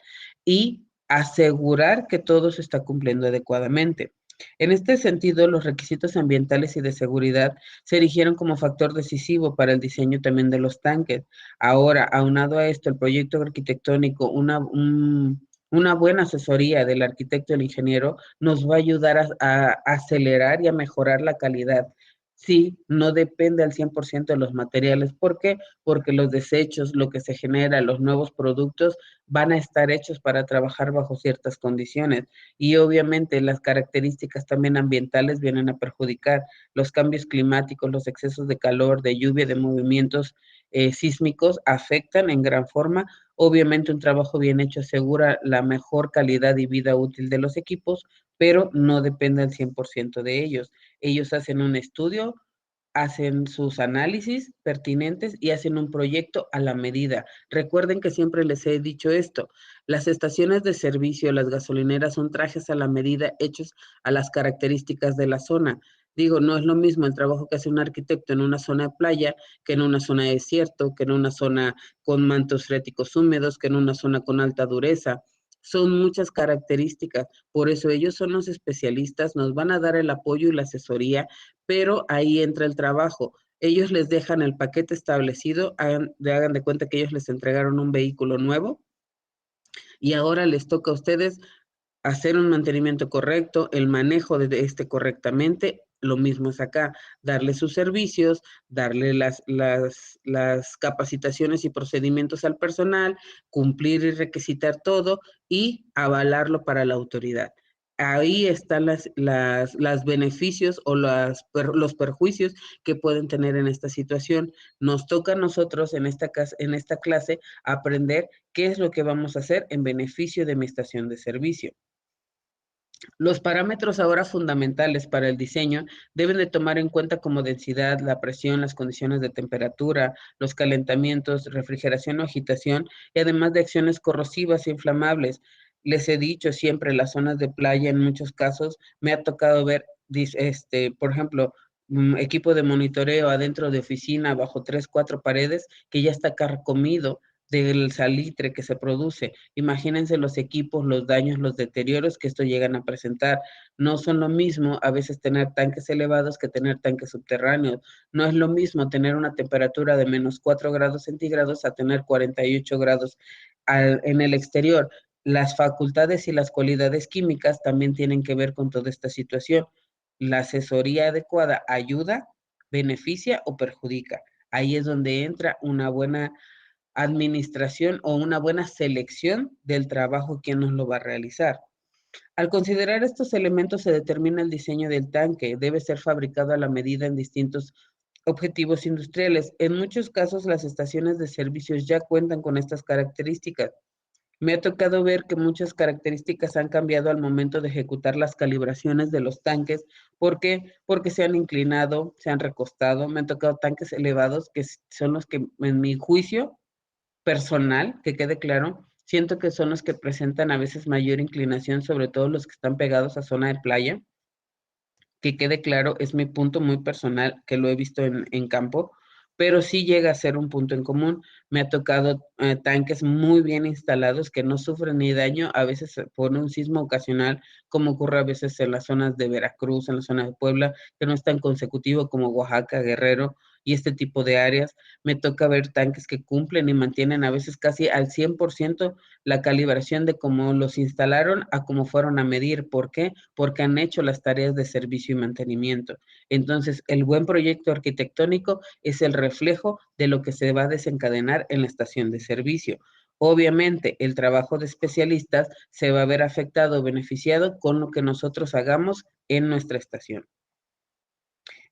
y asegurar que todo se está cumpliendo adecuadamente. En este sentido, los requisitos ambientales y de seguridad se erigieron como factor decisivo para el diseño también de los tanques. Ahora, aunado a esto, el proyecto arquitectónico, una buena asesoría del arquitecto y el ingeniero nos va a ayudar a acelerar y a mejorar la calidad. Sí, no depende al 100% de los materiales. ¿Por qué? Porque los desechos, lo que se genera, los nuevos productos van a estar hechos para trabajar bajo ciertas condiciones. Y obviamente las características también ambientales vienen a perjudicar los cambios climáticos, los excesos de calor, de lluvia, de movimientos sísmicos afectan en gran forma. Obviamente un trabajo bien hecho asegura la mejor calidad y vida útil de los equipos, pero no depende al 100% de ellos. Ellos hacen un estudio, hacen sus análisis pertinentes y hacen un proyecto a la medida. Recuerden que siempre les he dicho esto, las estaciones de servicio, las gasolineras son trajes a la medida hechos a las características de la zona. Digo, no es lo mismo el trabajo que hace un arquitecto en una zona de playa que en una zona de desierto, que en una zona con mantos freáticos húmedos, que en una zona con alta dureza. Son muchas características, por eso ellos son los especialistas, nos van a dar el apoyo y la asesoría, pero ahí entra el trabajo. Ellos les dejan el paquete establecido, hagan de cuenta que ellos les entregaron un vehículo nuevo y ahora les toca a ustedes hacer un mantenimiento correcto, el manejo de este correctamente. Lo mismo es acá, darle sus servicios, darle las capacitaciones y procedimientos al personal, cumplir y requisitar todo y avalarlo para la autoridad. Ahí están las beneficios o los perjuicios que pueden tener en esta situación. Nos toca a nosotros en esta clase aprender qué es lo que vamos a hacer en beneficio de mi estación de servicio. Los parámetros ahora fundamentales para el diseño deben de tomar en cuenta como densidad, la presión, las condiciones de temperatura, los calentamientos, refrigeración o agitación, y además de acciones corrosivas e inflamables. Les he dicho siempre, las zonas de playa en muchos casos me ha tocado ver, por ejemplo, equipo de monitoreo adentro de oficina bajo 3, 4 paredes que ya está carcomido del salitre que se produce. Imagínense los equipos, los daños, los deterioros que esto llegan a presentar. No son lo mismo a veces tener tanques elevados que tener tanques subterráneos. No es lo mismo tener una temperatura de -4 grados centígrados a tener 48 grados en el exterior. Las facultades y las cualidades químicas también tienen que ver con toda esta situación. La asesoría adecuada ayuda, beneficia o perjudica. Ahí es donde entra una buena administración o una buena selección del trabajo que nos lo va a realizar. Al considerar estos elementos se determina el diseño del tanque. Debe ser fabricado a la medida en distintos objetivos industriales. En muchos casos las estaciones de servicios ya cuentan con estas características. Me ha tocado ver que muchas características han cambiado al momento de ejecutar las calibraciones de los tanques. ¿Por qué? Porque se han inclinado, se han recostado. Me han tocado tanques elevados que son los que, en mi juicio, personal, que quede claro, siento que son los que presentan a veces mayor inclinación, sobre todo los que están pegados a zona de playa, que quede claro, es mi punto muy personal, que lo he visto en campo, pero sí llega a ser un punto en común. Me ha tocado tanques muy bien instalados que no sufren ni daño, a veces por un sismo ocasional, como ocurre a veces en las zonas de Veracruz, en la zona de Puebla, que no es tan consecutivo como Oaxaca, Guerrero y este tipo de áreas. Me toca ver tanques que cumplen y mantienen a veces casi al 100% la calibración de cómo los instalaron a cómo fueron a medir. ¿Por qué? Porque han hecho las tareas de servicio y mantenimiento. Entonces, el buen proyecto arquitectónico es el reflejo de lo que se va a desencadenar en la estación de servicio. Obviamente, el trabajo de especialistas se va a ver afectado o beneficiado con lo que nosotros hagamos en nuestra estación.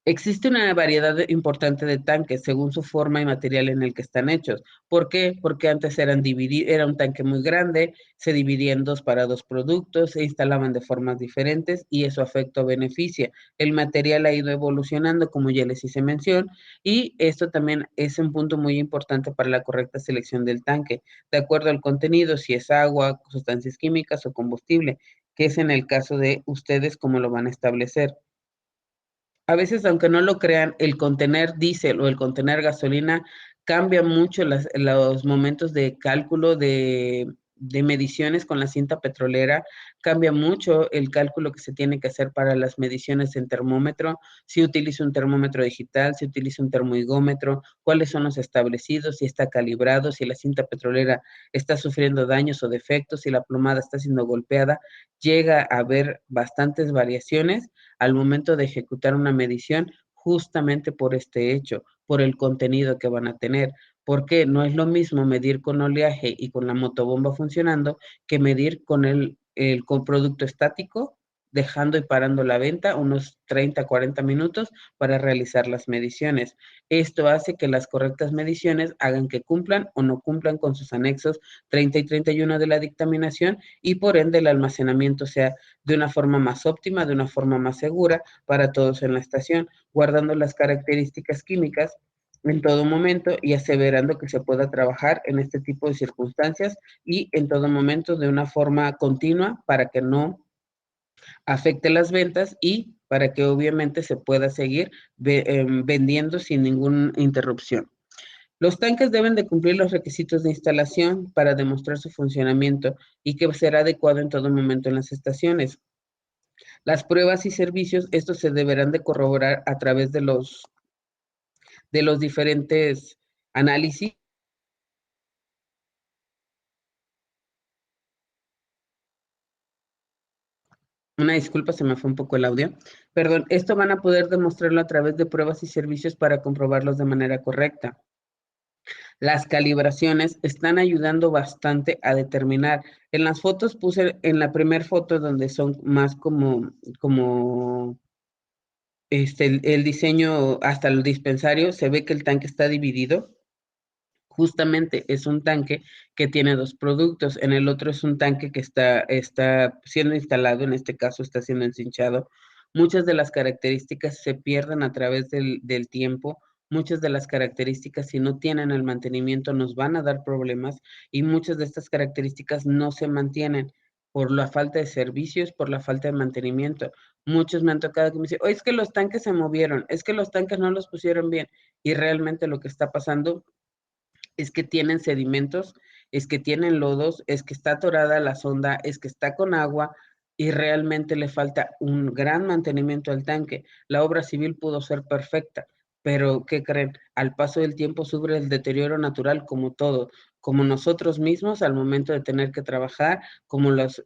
Existe una variedad importante de tanques según su forma y material en el que están hechos. ¿Por qué? Porque antes era un tanque muy grande, se dividía en dos para dos productos, se instalaban de formas diferentes y eso afecta o beneficia. El material ha ido evolucionando, como ya les hice mención, y esto también es un punto muy importante para la correcta selección del tanque, de acuerdo al contenido, si es agua, sustancias químicas o combustible, que es en el caso de ustedes cómo lo van a establecer. A veces, aunque no lo crean, el contener diésel o el contener gasolina cambia mucho los momentos de cálculo de mediciones con la cinta petrolera, cambia mucho el cálculo que se tiene que hacer para las mediciones en termómetro, si utiliza un termómetro digital, si utiliza un termohigómetro, cuáles son los establecidos, si está calibrado, si la cinta petrolera está sufriendo daños o defectos, si la plomada está siendo golpeada, llega a haber bastantes variaciones al momento de ejecutar una medición justamente por este hecho, por el contenido que van a tener. Porque no es lo mismo medir con oleaje y con la motobomba funcionando que medir con con producto estático, dejando y parando la venta unos 30, 40 minutos para realizar las mediciones. Esto hace que las correctas mediciones hagan que cumplan o no cumplan con sus anexos 30 y 31 de la dictaminación y por ende el almacenamiento sea de una forma más óptima, de una forma más segura para todos en la estación, guardando las características químicas en todo momento y aseverando que se pueda trabajar en este tipo de circunstancias y en todo momento de una forma continua para que no afecte las ventas y para que obviamente se pueda seguir vendiendo sin ninguna interrupción. Los tanques deben de cumplir los requisitos de instalación para demostrar su funcionamiento y que será adecuado en todo momento en las estaciones. Las pruebas y servicios, estos se deberán de corroborar a través de los diferentes análisis Una disculpa, se me fue un poco el audio. Perdón, esto van a poder demostrarlo a través de pruebas y servicios para comprobarlos de manera correcta. Las calibraciones están ayudando bastante a determinar. En las fotos puse, en la primera foto donde son más como el diseño hasta el dispensario, se ve que el tanque está dividido. Justamente es un tanque que tiene dos productos, en el otro es un tanque que está siendo instalado, en este caso está siendo encinchado. Muchas de las características se pierden a través del tiempo, muchas de las características si no tienen el mantenimiento nos van a dar problemas y muchas de estas características no se mantienen por la falta de servicios, por la falta de mantenimiento. Muchos me han tocado que me dicen, oye, es que los tanques se movieron, es que los tanques no los pusieron bien y realmente lo que está pasando es que tienen sedimentos, es que tienen lodos, es que está atorada la sonda, es que está con agua y realmente le falta un gran mantenimiento al tanque. La obra civil pudo ser perfecta, pero ¿qué creen? Al paso del tiempo sufre el deterioro natural como todo, como nosotros mismos al momento de tener que trabajar, como los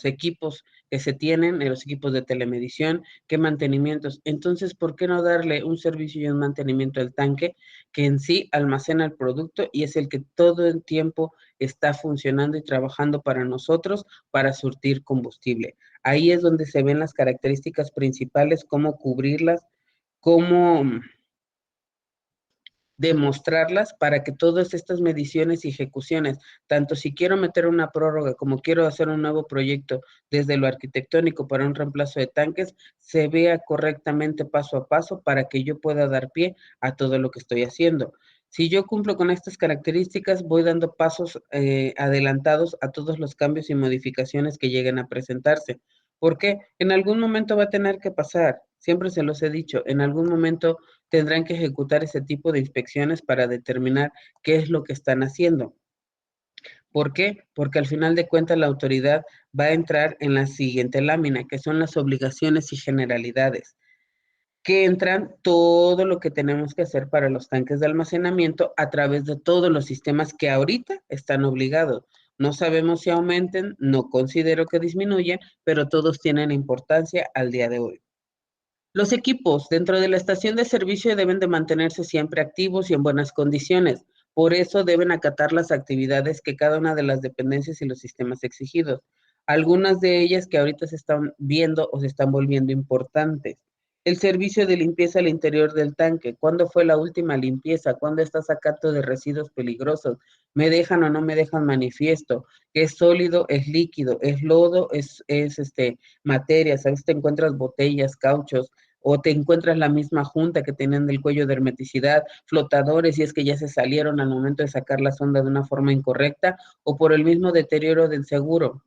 equipos que se tienen, los equipos de telemedición, qué mantenimientos. Entonces, ¿por qué no darle un servicio y un mantenimiento al tanque que en sí almacena el producto y es el que todo el tiempo está funcionando y trabajando para nosotros para surtir combustible? Ahí es donde se ven las características principales, cómo cubrirlas, cómo demostrarlas para que todas estas mediciones y ejecuciones, tanto si quiero meter una prórroga como quiero hacer un nuevo proyecto desde lo arquitectónico para un reemplazo de tanques, se vea correctamente paso a paso para que yo pueda dar pie a todo lo que estoy haciendo. Si yo cumplo con estas características, voy dando pasos adelantados a todos los cambios y modificaciones que lleguen a presentarse. Porque en algún momento va a tener que pasar, siempre se los he dicho, en algún momento tendrán que ejecutar ese tipo de inspecciones para determinar qué es lo que están haciendo. ¿Por qué? Porque al final de cuentas la autoridad va a entrar en la siguiente lámina, que son las obligaciones y generalidades, que entran todo lo que tenemos que hacer para los tanques de almacenamiento a través de todos los sistemas que ahorita están obligados. No sabemos si aumenten, no considero que disminuyan, pero todos tienen importancia al día de hoy. Los equipos dentro de la estación de servicio deben de mantenerse siempre activos y en buenas condiciones. Por eso deben acatar las actividades que cada una de las dependencias y los sistemas exigidos. Algunas de ellas que ahorita se están viendo o se están volviendo importantes. El servicio de limpieza al interior del tanque. ¿Cuándo fue la última limpieza? ¿Cuándo está sacando de residuos peligrosos? ¿Me dejan o no me dejan manifiesto? ¿Es sólido? ¿Es líquido? ¿Es lodo? ¿Es materia? ¿Sabes? Te encuentras botellas, cauchos, o te encuentras la misma junta que tienen del cuello de hermeticidad, flotadores, y es que ya se salieron al momento de sacar la sonda de una forma incorrecta, o por el mismo deterioro del seguro.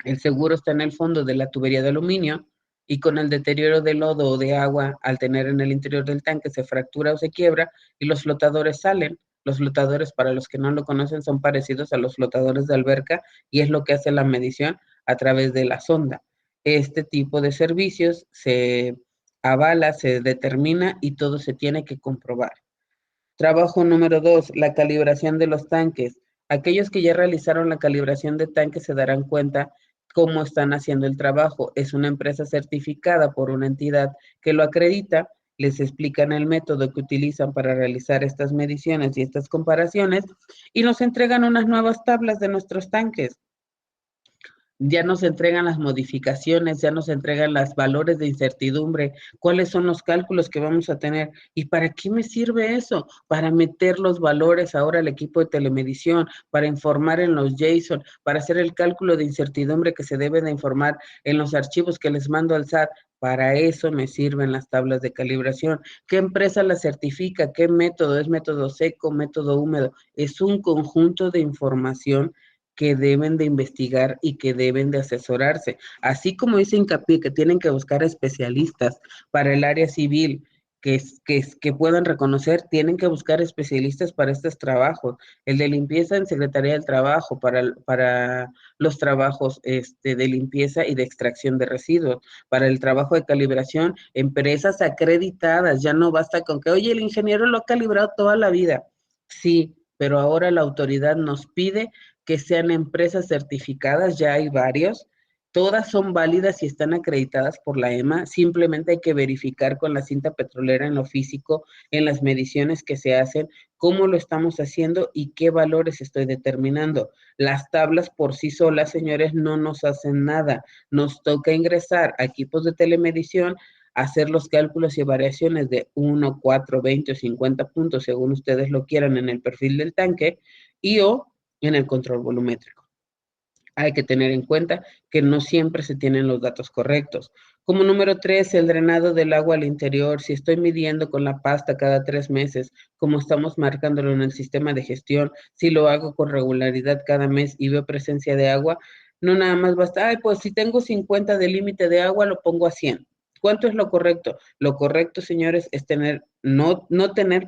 El seguro está en el fondo de la tubería de aluminio y con el deterioro de lodo o de agua al tener en el interior del tanque se fractura o se quiebra y los flotadores salen. Los flotadores, para los que no lo conocen, son parecidos a los flotadores de alberca y es lo que hace la medición a través de la sonda. Este tipo de servicios se avala, se determina y todo se tiene que comprobar. Trabajo número 2, la calibración de los tanques. Aquellos que ya realizaron la calibración de tanques se darán cuenta cómo están haciendo el trabajo. Es una empresa certificada por una entidad que lo acredita, les explican el método que utilizan para realizar estas mediciones y estas comparaciones y nos entregan unas nuevas tablas de nuestros tanques. Ya nos entregan las modificaciones, ya nos entregan los valores de incertidumbre, cuáles son los cálculos que vamos a tener. ¿Y para qué me sirve eso? Para meter los valores ahora al equipo de telemedición, para informar en los JSON, para hacer el cálculo de incertidumbre que se debe de informar en los archivos que les mando al SAT. Para eso me sirven las tablas de calibración. ¿Qué empresa las certifica? ¿Qué método? ¿Es método seco, método húmedo? Es un conjunto de información que deben de investigar y que deben de asesorarse. Así como dice hincapié que tienen que buscar especialistas para el área civil que puedan reconocer, tienen que buscar especialistas para estos trabajos. El de limpieza en Secretaría del Trabajo, para los trabajos de limpieza y de extracción de residuos, para el trabajo de calibración, empresas acreditadas, ya no basta con que, oye, el ingeniero lo ha calibrado toda la vida. Sí, pero ahora la autoridad nos pide que sean empresas certificadas, ya hay varios, Todas son válidas y están acreditadas por la EMA, simplemente hay que verificar con la cinta petrolera en lo físico, en las mediciones que se hacen, cómo lo estamos haciendo y qué valores estoy determinando. Las tablas por sí solas, señores, no nos hacen nada. Nos toca ingresar a equipos de telemedición, hacer los cálculos y variaciones de 1, 4, 20 o 50 puntos, según ustedes lo quieran, en el perfil del tanque y o en el control volumétrico. Hay que tener en cuenta que no siempre se tienen los datos correctos. Como número 3, el drenado del agua al interior. Si estoy midiendo con la pasta cada 3 meses, como estamos marcándolo en el sistema de gestión, si lo hago con regularidad cada mes y veo presencia de agua, no nada más basta, ay, pues si tengo 50 de límite de agua, lo pongo a 100. ¿Cuánto es lo correcto? Lo correcto, señores, es no tener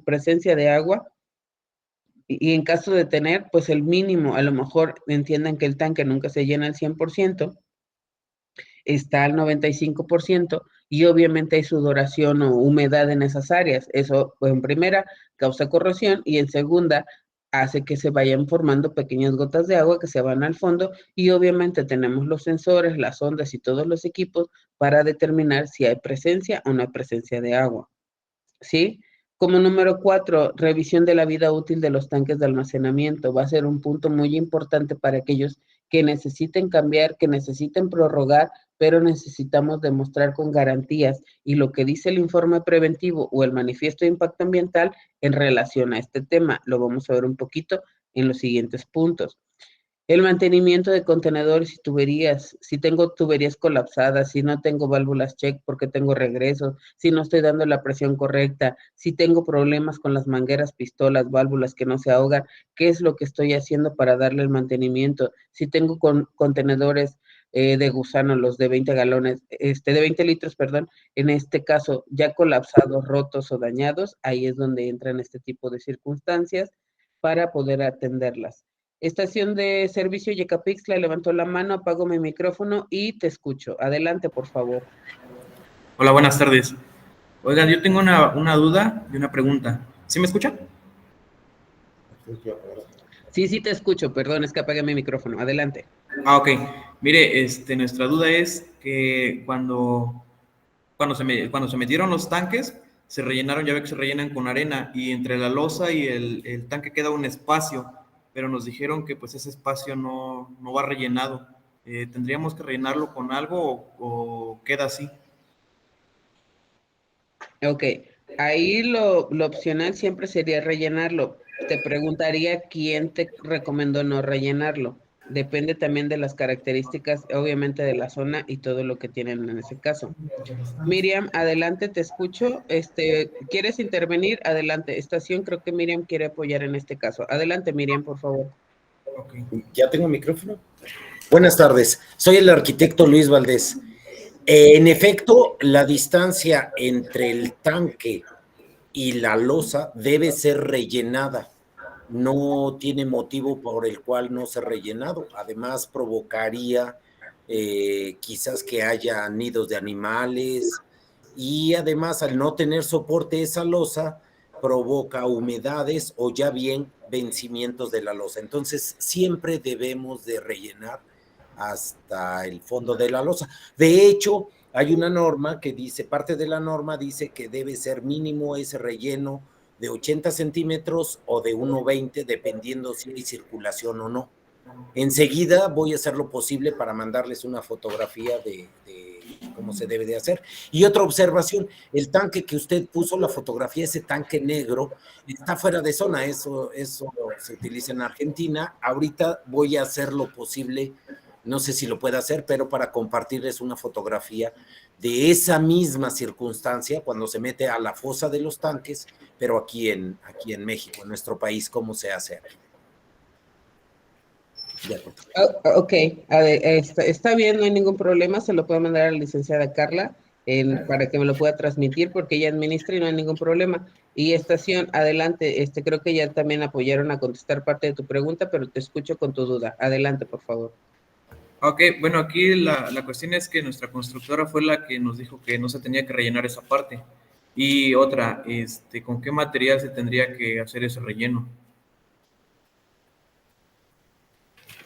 presencia de agua y en caso de tener, pues el mínimo, a lo mejor entiendan que el tanque nunca se llena al 100%, está al 95% y obviamente hay sudoración o humedad en esas áreas. Eso, pues en primera, causa corrosión y en segunda, hace que se vayan formando pequeñas gotas de agua que se van al fondo y obviamente tenemos los sensores, las ondas y todos los equipos para determinar si hay presencia o no hay presencia de agua. ¿Sí? Como número 4, revisión de la vida útil de los tanques de almacenamiento. Va a ser un punto muy importante para aquellos que necesiten cambiar, que necesiten prorrogar, pero necesitamos demostrar con garantías y lo que dice el informe preventivo o el manifiesto de impacto ambiental en relación a este tema. Lo vamos a ver un poquito en los siguientes puntos. El mantenimiento de contenedores y tuberías, si tengo tuberías colapsadas, si no tengo válvulas check porque tengo regresos, si no estoy dando la presión correcta, si tengo problemas con las mangueras, pistolas, válvulas que no se ahogan, ¿qué es lo que estoy haciendo para darle el mantenimiento? Si tengo contenedores de gusano, los de 20 galones, de 20 litros, perdón, en este caso ya colapsados, rotos o dañados, ahí es donde entran este tipo de circunstancias para poder atenderlas. Estación de servicio Yecapixtla levantó la mano, apago mi micrófono y te escucho. Adelante, por favor. Hola, buenas tardes. Oigan, yo tengo una duda y una pregunta. ¿Sí me escuchan? Sí, sí te escucho, perdón, es que apagué mi micrófono. Adelante. Ok. Mire, nuestra duda es que cuando se metieron los tanques, se rellenaron, ya ve que se rellenan con arena, y entre la losa y el tanque queda un espacio, pero nos dijeron que pues ese espacio no va rellenado. ¿Tendríamos que rellenarlo con algo o queda así? Ok, ahí lo opcional siempre sería rellenarlo. Te preguntaría quién te recomendó no rellenarlo. Depende también de las características, obviamente, de la zona y todo lo que tienen en ese caso. Miriam, adelante, te escucho. ¿Quieres intervenir? Adelante. Estación, creo que Miriam quiere apoyar en este caso. Adelante, Miriam, por favor. Okay. ¿Ya tengo micrófono? Buenas tardes, soy el arquitecto Luis Valdés. En efecto, la distancia entre el tanque y la losa debe ser rellenada. No tiene motivo por el cual no ser rellenado. Además, provocaría quizás que haya nidos de animales y además, al no tener soporte esa losa, provoca humedades o ya bien vencimientos de la losa. Entonces, siempre debemos de rellenar hasta el fondo de la losa. De hecho, hay una norma que dice, parte de la norma dice que debe ser mínimo ese relleno de 80 centímetros o de 1,20, dependiendo si hay circulación o no. Enseguida voy a hacer lo posible para mandarles una fotografía de cómo se debe de hacer. Y otra observación, el tanque que usted puso, la fotografía, ese tanque negro, está fuera de zona, eso se utiliza en Argentina. Ahorita voy a hacer lo posible, no sé si lo pueda hacer, pero para compartirles una fotografía de esa misma circunstancia cuando se mete a la fosa de los tanques, pero aquí en México, en nuestro país, cómo se hace. Ok, está bien, no hay ningún problema, se lo puedo mandar a la licenciada Carla para que me lo pueda transmitir porque ella administra y no hay ningún problema. Y estación, adelante, creo que ya también apoyaron a contestar parte de tu pregunta, pero te escucho con tu duda. Adelante, por favor. Ok, bueno, aquí la cuestión es que nuestra constructora fue la que nos dijo que no se tenía que rellenar esa parte. Y otra, ¿con qué material se tendría que hacer ese relleno?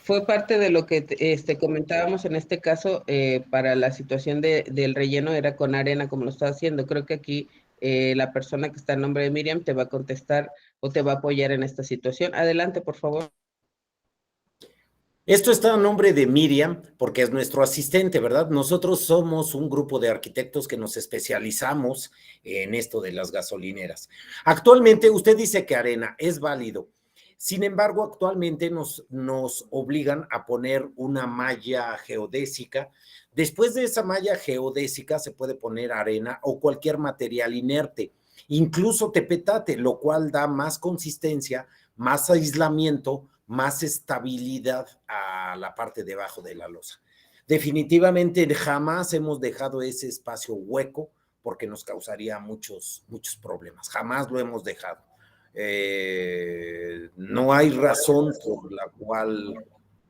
Fue parte de lo que comentábamos en este caso para la situación del relleno, era con arena como lo está haciendo. Creo que aquí la persona que está en nombre de Miriam te va a contestar o te va a apoyar en esta situación. Adelante, por favor. Esto está a nombre de Miriam, porque es nuestro asistente, ¿verdad? Nosotros somos un grupo de arquitectos que nos especializamos en esto de las gasolineras. Actualmente, usted dice que arena es válido. Sin embargo, actualmente nos obligan a poner una malla geodésica. Después de esa malla geodésica se puede poner arena o cualquier material inerte, incluso tepetate, lo cual da más consistencia, más aislamiento, más estabilidad a la parte de abajo de la losa. Definitivamente jamás hemos dejado ese espacio hueco porque nos causaría muchos problemas. Jamás lo hemos dejado. No hay razón por la cual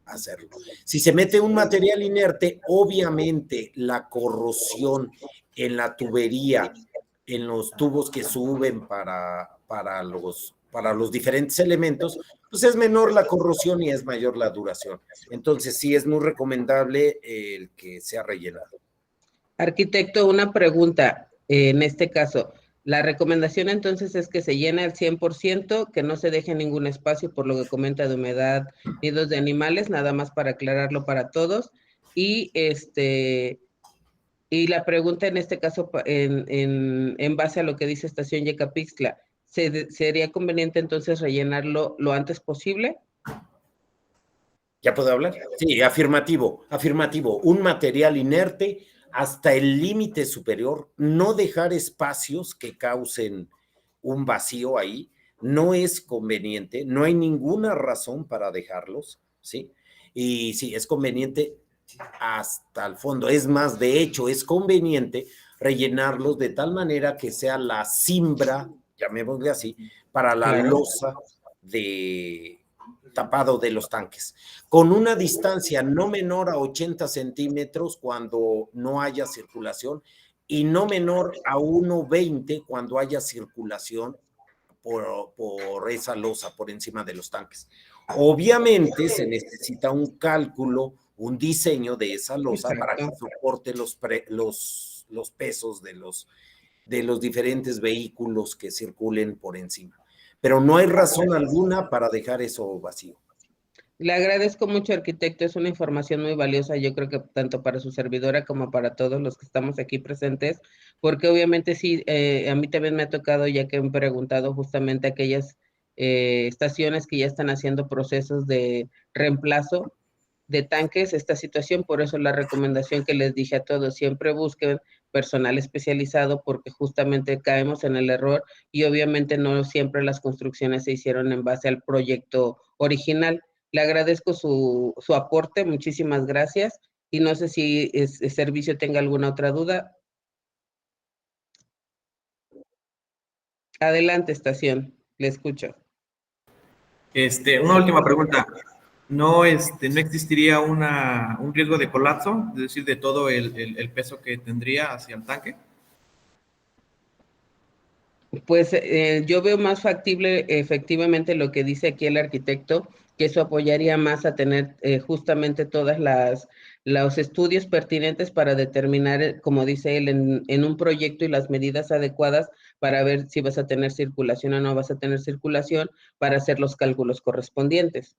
hacerlo. Si se mete un material inerte, obviamente la corrosión en la tubería, en los tubos que suben para los diferentes elementos, pues es menor la corrosión y es mayor la duración. Entonces sí es muy recomendable el que sea rellenado. Arquitecto, una pregunta en este caso. La recomendación entonces es que se llene al 100%, que no se deje ningún espacio por lo que comenta de humedad, nidos de animales, nada más para aclararlo para todos. Y y la pregunta en este caso, en base a lo que dice Estación Yecapixtla, ¿sería conveniente entonces rellenarlo lo antes posible? ¿Ya puedo hablar? Sí, afirmativo. Un material inerte hasta el límite superior, no dejar espacios que causen un vacío ahí, no es conveniente, no hay ninguna razón para dejarlos, ¿sí? Y sí, es conveniente hasta el fondo. Es más, de hecho, es conveniente rellenarlos de tal manera que sea la cimbra, llamémosle así, para la losa de tapado de los tanques, con una distancia no menor a 80 centímetros cuando no haya circulación y no menor a 1,20 cuando haya circulación por esa losa, por encima de los tanques. Obviamente se necesita un cálculo, un diseño de esa losa para que soporte los pesos de los diferentes vehículos que circulen por encima. Pero no hay razón alguna para dejar eso vacío. Le agradezco mucho, arquitecto, es una información muy valiosa, yo creo que tanto para su servidora como para todos los que estamos aquí presentes, porque obviamente sí, a mí también me ha tocado, ya que han preguntado justamente aquellas estaciones que ya están haciendo procesos de reemplazo de tanques, esta situación, por eso la recomendación que les dije a todos, siempre busquen personal especializado porque justamente caemos en el error y obviamente no siempre las construcciones se hicieron en base al proyecto original. Le agradezco su aporte, muchísimas gracias y no sé si el servicio tenga alguna otra duda. Adelante, estación, le escucho. Una última pregunta. ¿No existiría un riesgo de colapso, es decir, de todo el peso que tendría hacia el tanque? Pues yo veo más factible efectivamente lo que dice aquí el arquitecto, que eso apoyaría más a tener justamente todas los estudios pertinentes para determinar, como dice él, en un proyecto y las medidas adecuadas para ver si vas a tener circulación o no vas a tener circulación para hacer los cálculos correspondientes.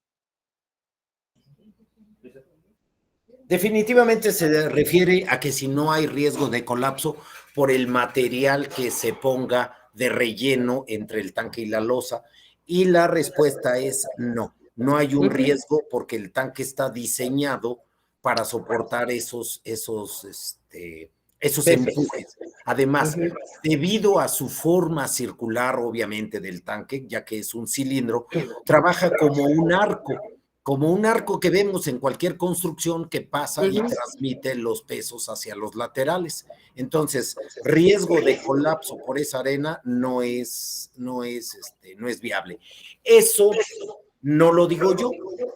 Definitivamente se refiere a que si no hay riesgo de colapso por el material que se ponga de relleno entre el tanque y la losa, y la respuesta es no, no hay un riesgo porque el tanque está diseñado para soportar esos empujes. Además, debido a su forma circular, obviamente, del tanque, ya que es un cilindro, trabaja como un arco que vemos en cualquier construcción que pasa y transmite los pesos hacia los laterales. Entonces, riesgo de colapso por esa arena no es viable. Eso no lo digo yo,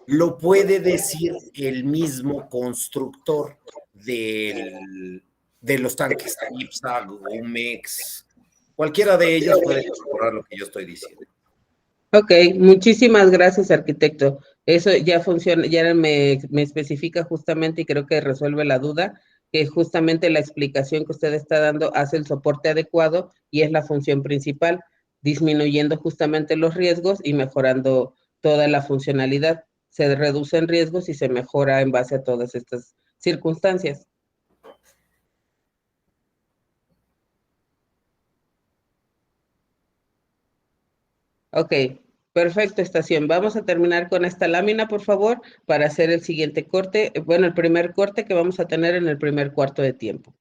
lo puede decir el mismo constructor de los tanques, IPSA, Gumex, cualquiera de ellos puede corroborar lo que yo estoy diciendo. Ok, muchísimas gracias, arquitecto. Eso ya funciona, ya me especifica justamente y creo que resuelve la duda, que justamente la explicación que usted está dando hace el soporte adecuado y es la función principal, disminuyendo justamente los riesgos y mejorando toda la funcionalidad. Se reducen riesgos y se mejora en base a todas estas circunstancias. Ok, perfecto, estación. Vamos a terminar con esta lámina, por favor, para hacer el siguiente corte. Bueno, el primer corte que vamos a tener en el primer cuarto de tiempo.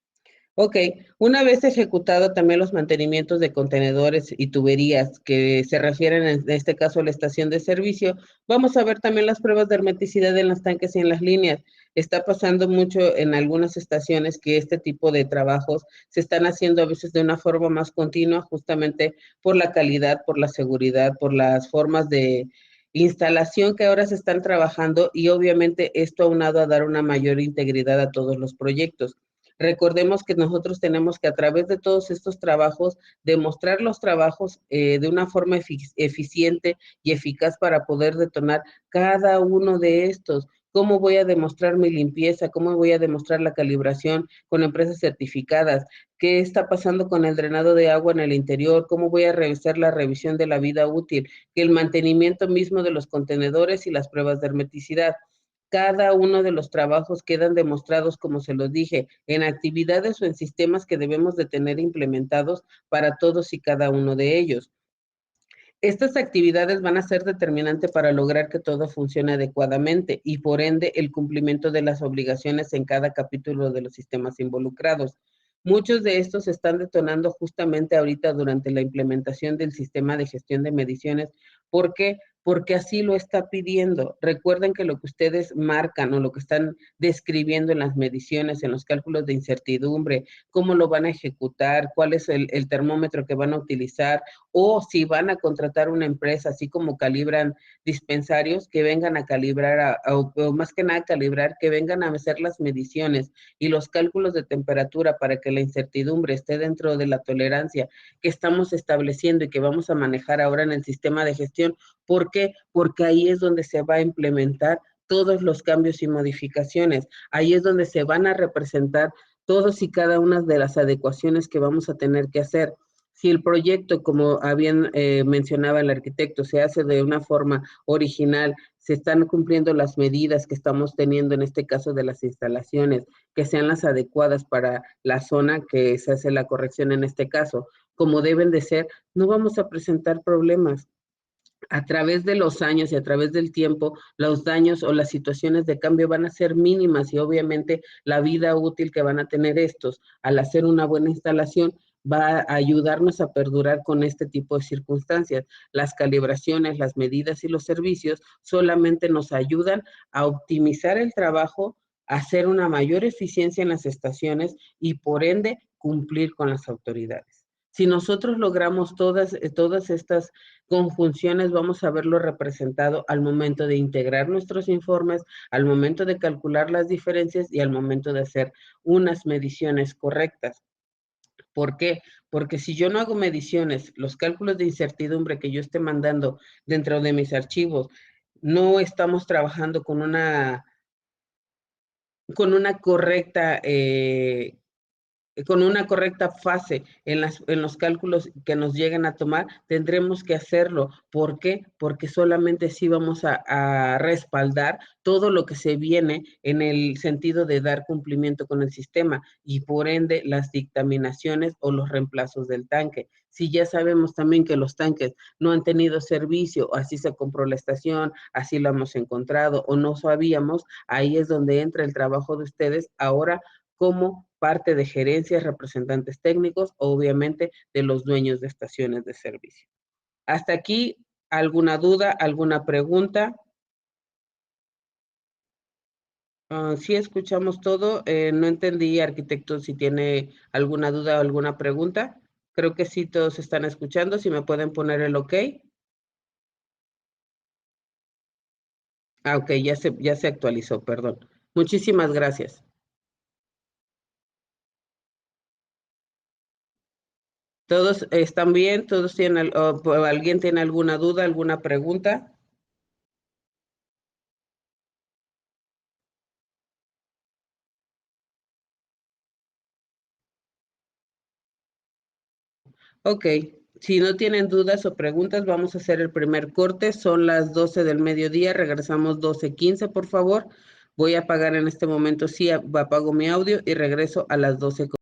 Ok, una vez ejecutado también los mantenimientos de contenedores y tuberías que se refieren en este caso a la estación de servicio, vamos a ver también las pruebas de hermeticidad en los tanques y en las líneas. Está pasando mucho en algunas estaciones que este tipo de trabajos se están haciendo a veces de una forma más continua, justamente por la calidad, por la seguridad, por las formas de instalación que ahora se están trabajando y obviamente esto aunado a dar una mayor integridad a todos los proyectos. Recordemos que nosotros tenemos que a través de todos estos trabajos demostrar los trabajos de una forma eficiente y eficaz para poder detonar cada uno de estos. ¿Cómo voy a demostrar mi limpieza? ¿Cómo voy a demostrar la calibración con empresas certificadas? ¿Qué está pasando con el drenado de agua en el interior? ¿Cómo voy a revisar la revisión de la vida útil? Que el mantenimiento mismo de los contenedores y las pruebas de hermeticidad. Cada uno de los trabajos quedan demostrados, como se los dije, en actividades o en sistemas que debemos de tener implementados para todos y cada uno de ellos. Estas actividades van a ser determinantes para lograr que todo funcione adecuadamente y por ende el cumplimiento de las obligaciones en cada capítulo de los sistemas involucrados. Muchos de estos se están detonando justamente ahorita durante la implementación del sistema de gestión de mediciones. ¿Por qué? Porque así lo está pidiendo. Recuerden que lo que ustedes marcan o lo que están describiendo en las mediciones, en los cálculos de incertidumbre, cómo lo van a ejecutar, cuál es el termómetro que van a utilizar, o si van a contratar una empresa, así como calibran dispensarios, que vengan a calibrar, o más que nada calibrar, que vengan a hacer las mediciones y los cálculos de temperatura para que la incertidumbre esté dentro de la tolerancia que estamos estableciendo y que vamos a manejar ahora en el sistema de gestión. ¿Por qué? Porque ahí es donde se va a implementar todos los cambios y modificaciones. Ahí es donde se van a representar todos y cada una de las adecuaciones que vamos a tener que hacer. Si el proyecto, como habían mencionaba el arquitecto, se hace de una forma original, se están cumpliendo las medidas que estamos teniendo en este caso de las instalaciones, que sean las adecuadas para la zona que se hace la corrección en este caso, como deben de ser, no vamos a presentar problemas. A través de los años y a través del tiempo, los daños o las situaciones de cambio van a ser mínimas y obviamente la vida útil que van a tener estos al hacer una buena instalación va a ayudarnos a perdurar con este tipo de circunstancias. Las calibraciones, las medidas y los servicios solamente nos ayudan a optimizar el trabajo, a hacer una mayor eficiencia en las estaciones y por ende cumplir con las autoridades. Si nosotros logramos todas estas conjunciones, vamos a verlo representado al momento de integrar nuestros informes, al momento de calcular las diferencias y al momento de hacer unas mediciones correctas. ¿Por qué? Porque si yo no hago mediciones, los cálculos de incertidumbre que yo esté mandando dentro de mis archivos, no estamos trabajando con una correcta fase en los cálculos que nos lleguen a tomar, tendremos que hacerlo. ¿Por qué? Porque solamente así vamos a respaldar todo lo que se viene en el sentido de dar cumplimiento con el sistema y por ende las dictaminaciones o los reemplazos del tanque. Si ya sabemos también que los tanques no han tenido servicio, así se compró la estación, así lo hemos encontrado o no sabíamos, ahí es donde entra el trabajo de ustedes ahora como parte de gerencias, representantes técnicos, obviamente de los dueños de estaciones de servicio. Hasta aquí, ¿alguna duda, alguna pregunta? Sí, escuchamos todo. No entendí, arquitecto, si tiene alguna duda o alguna pregunta. Creo que sí, todos están escuchando. Si me pueden poner el OK. Ok, ya se actualizó, perdón. Muchísimas gracias. ¿Todos están bien? ¿Todos tienen, alguien tiene alguna duda, alguna pregunta? Ok, si no tienen dudas o preguntas, vamos a hacer el primer corte. Son las 12 del mediodía, regresamos 12:15, por favor. Voy a apagar en este momento, sí, apago mi audio y regreso a las 12.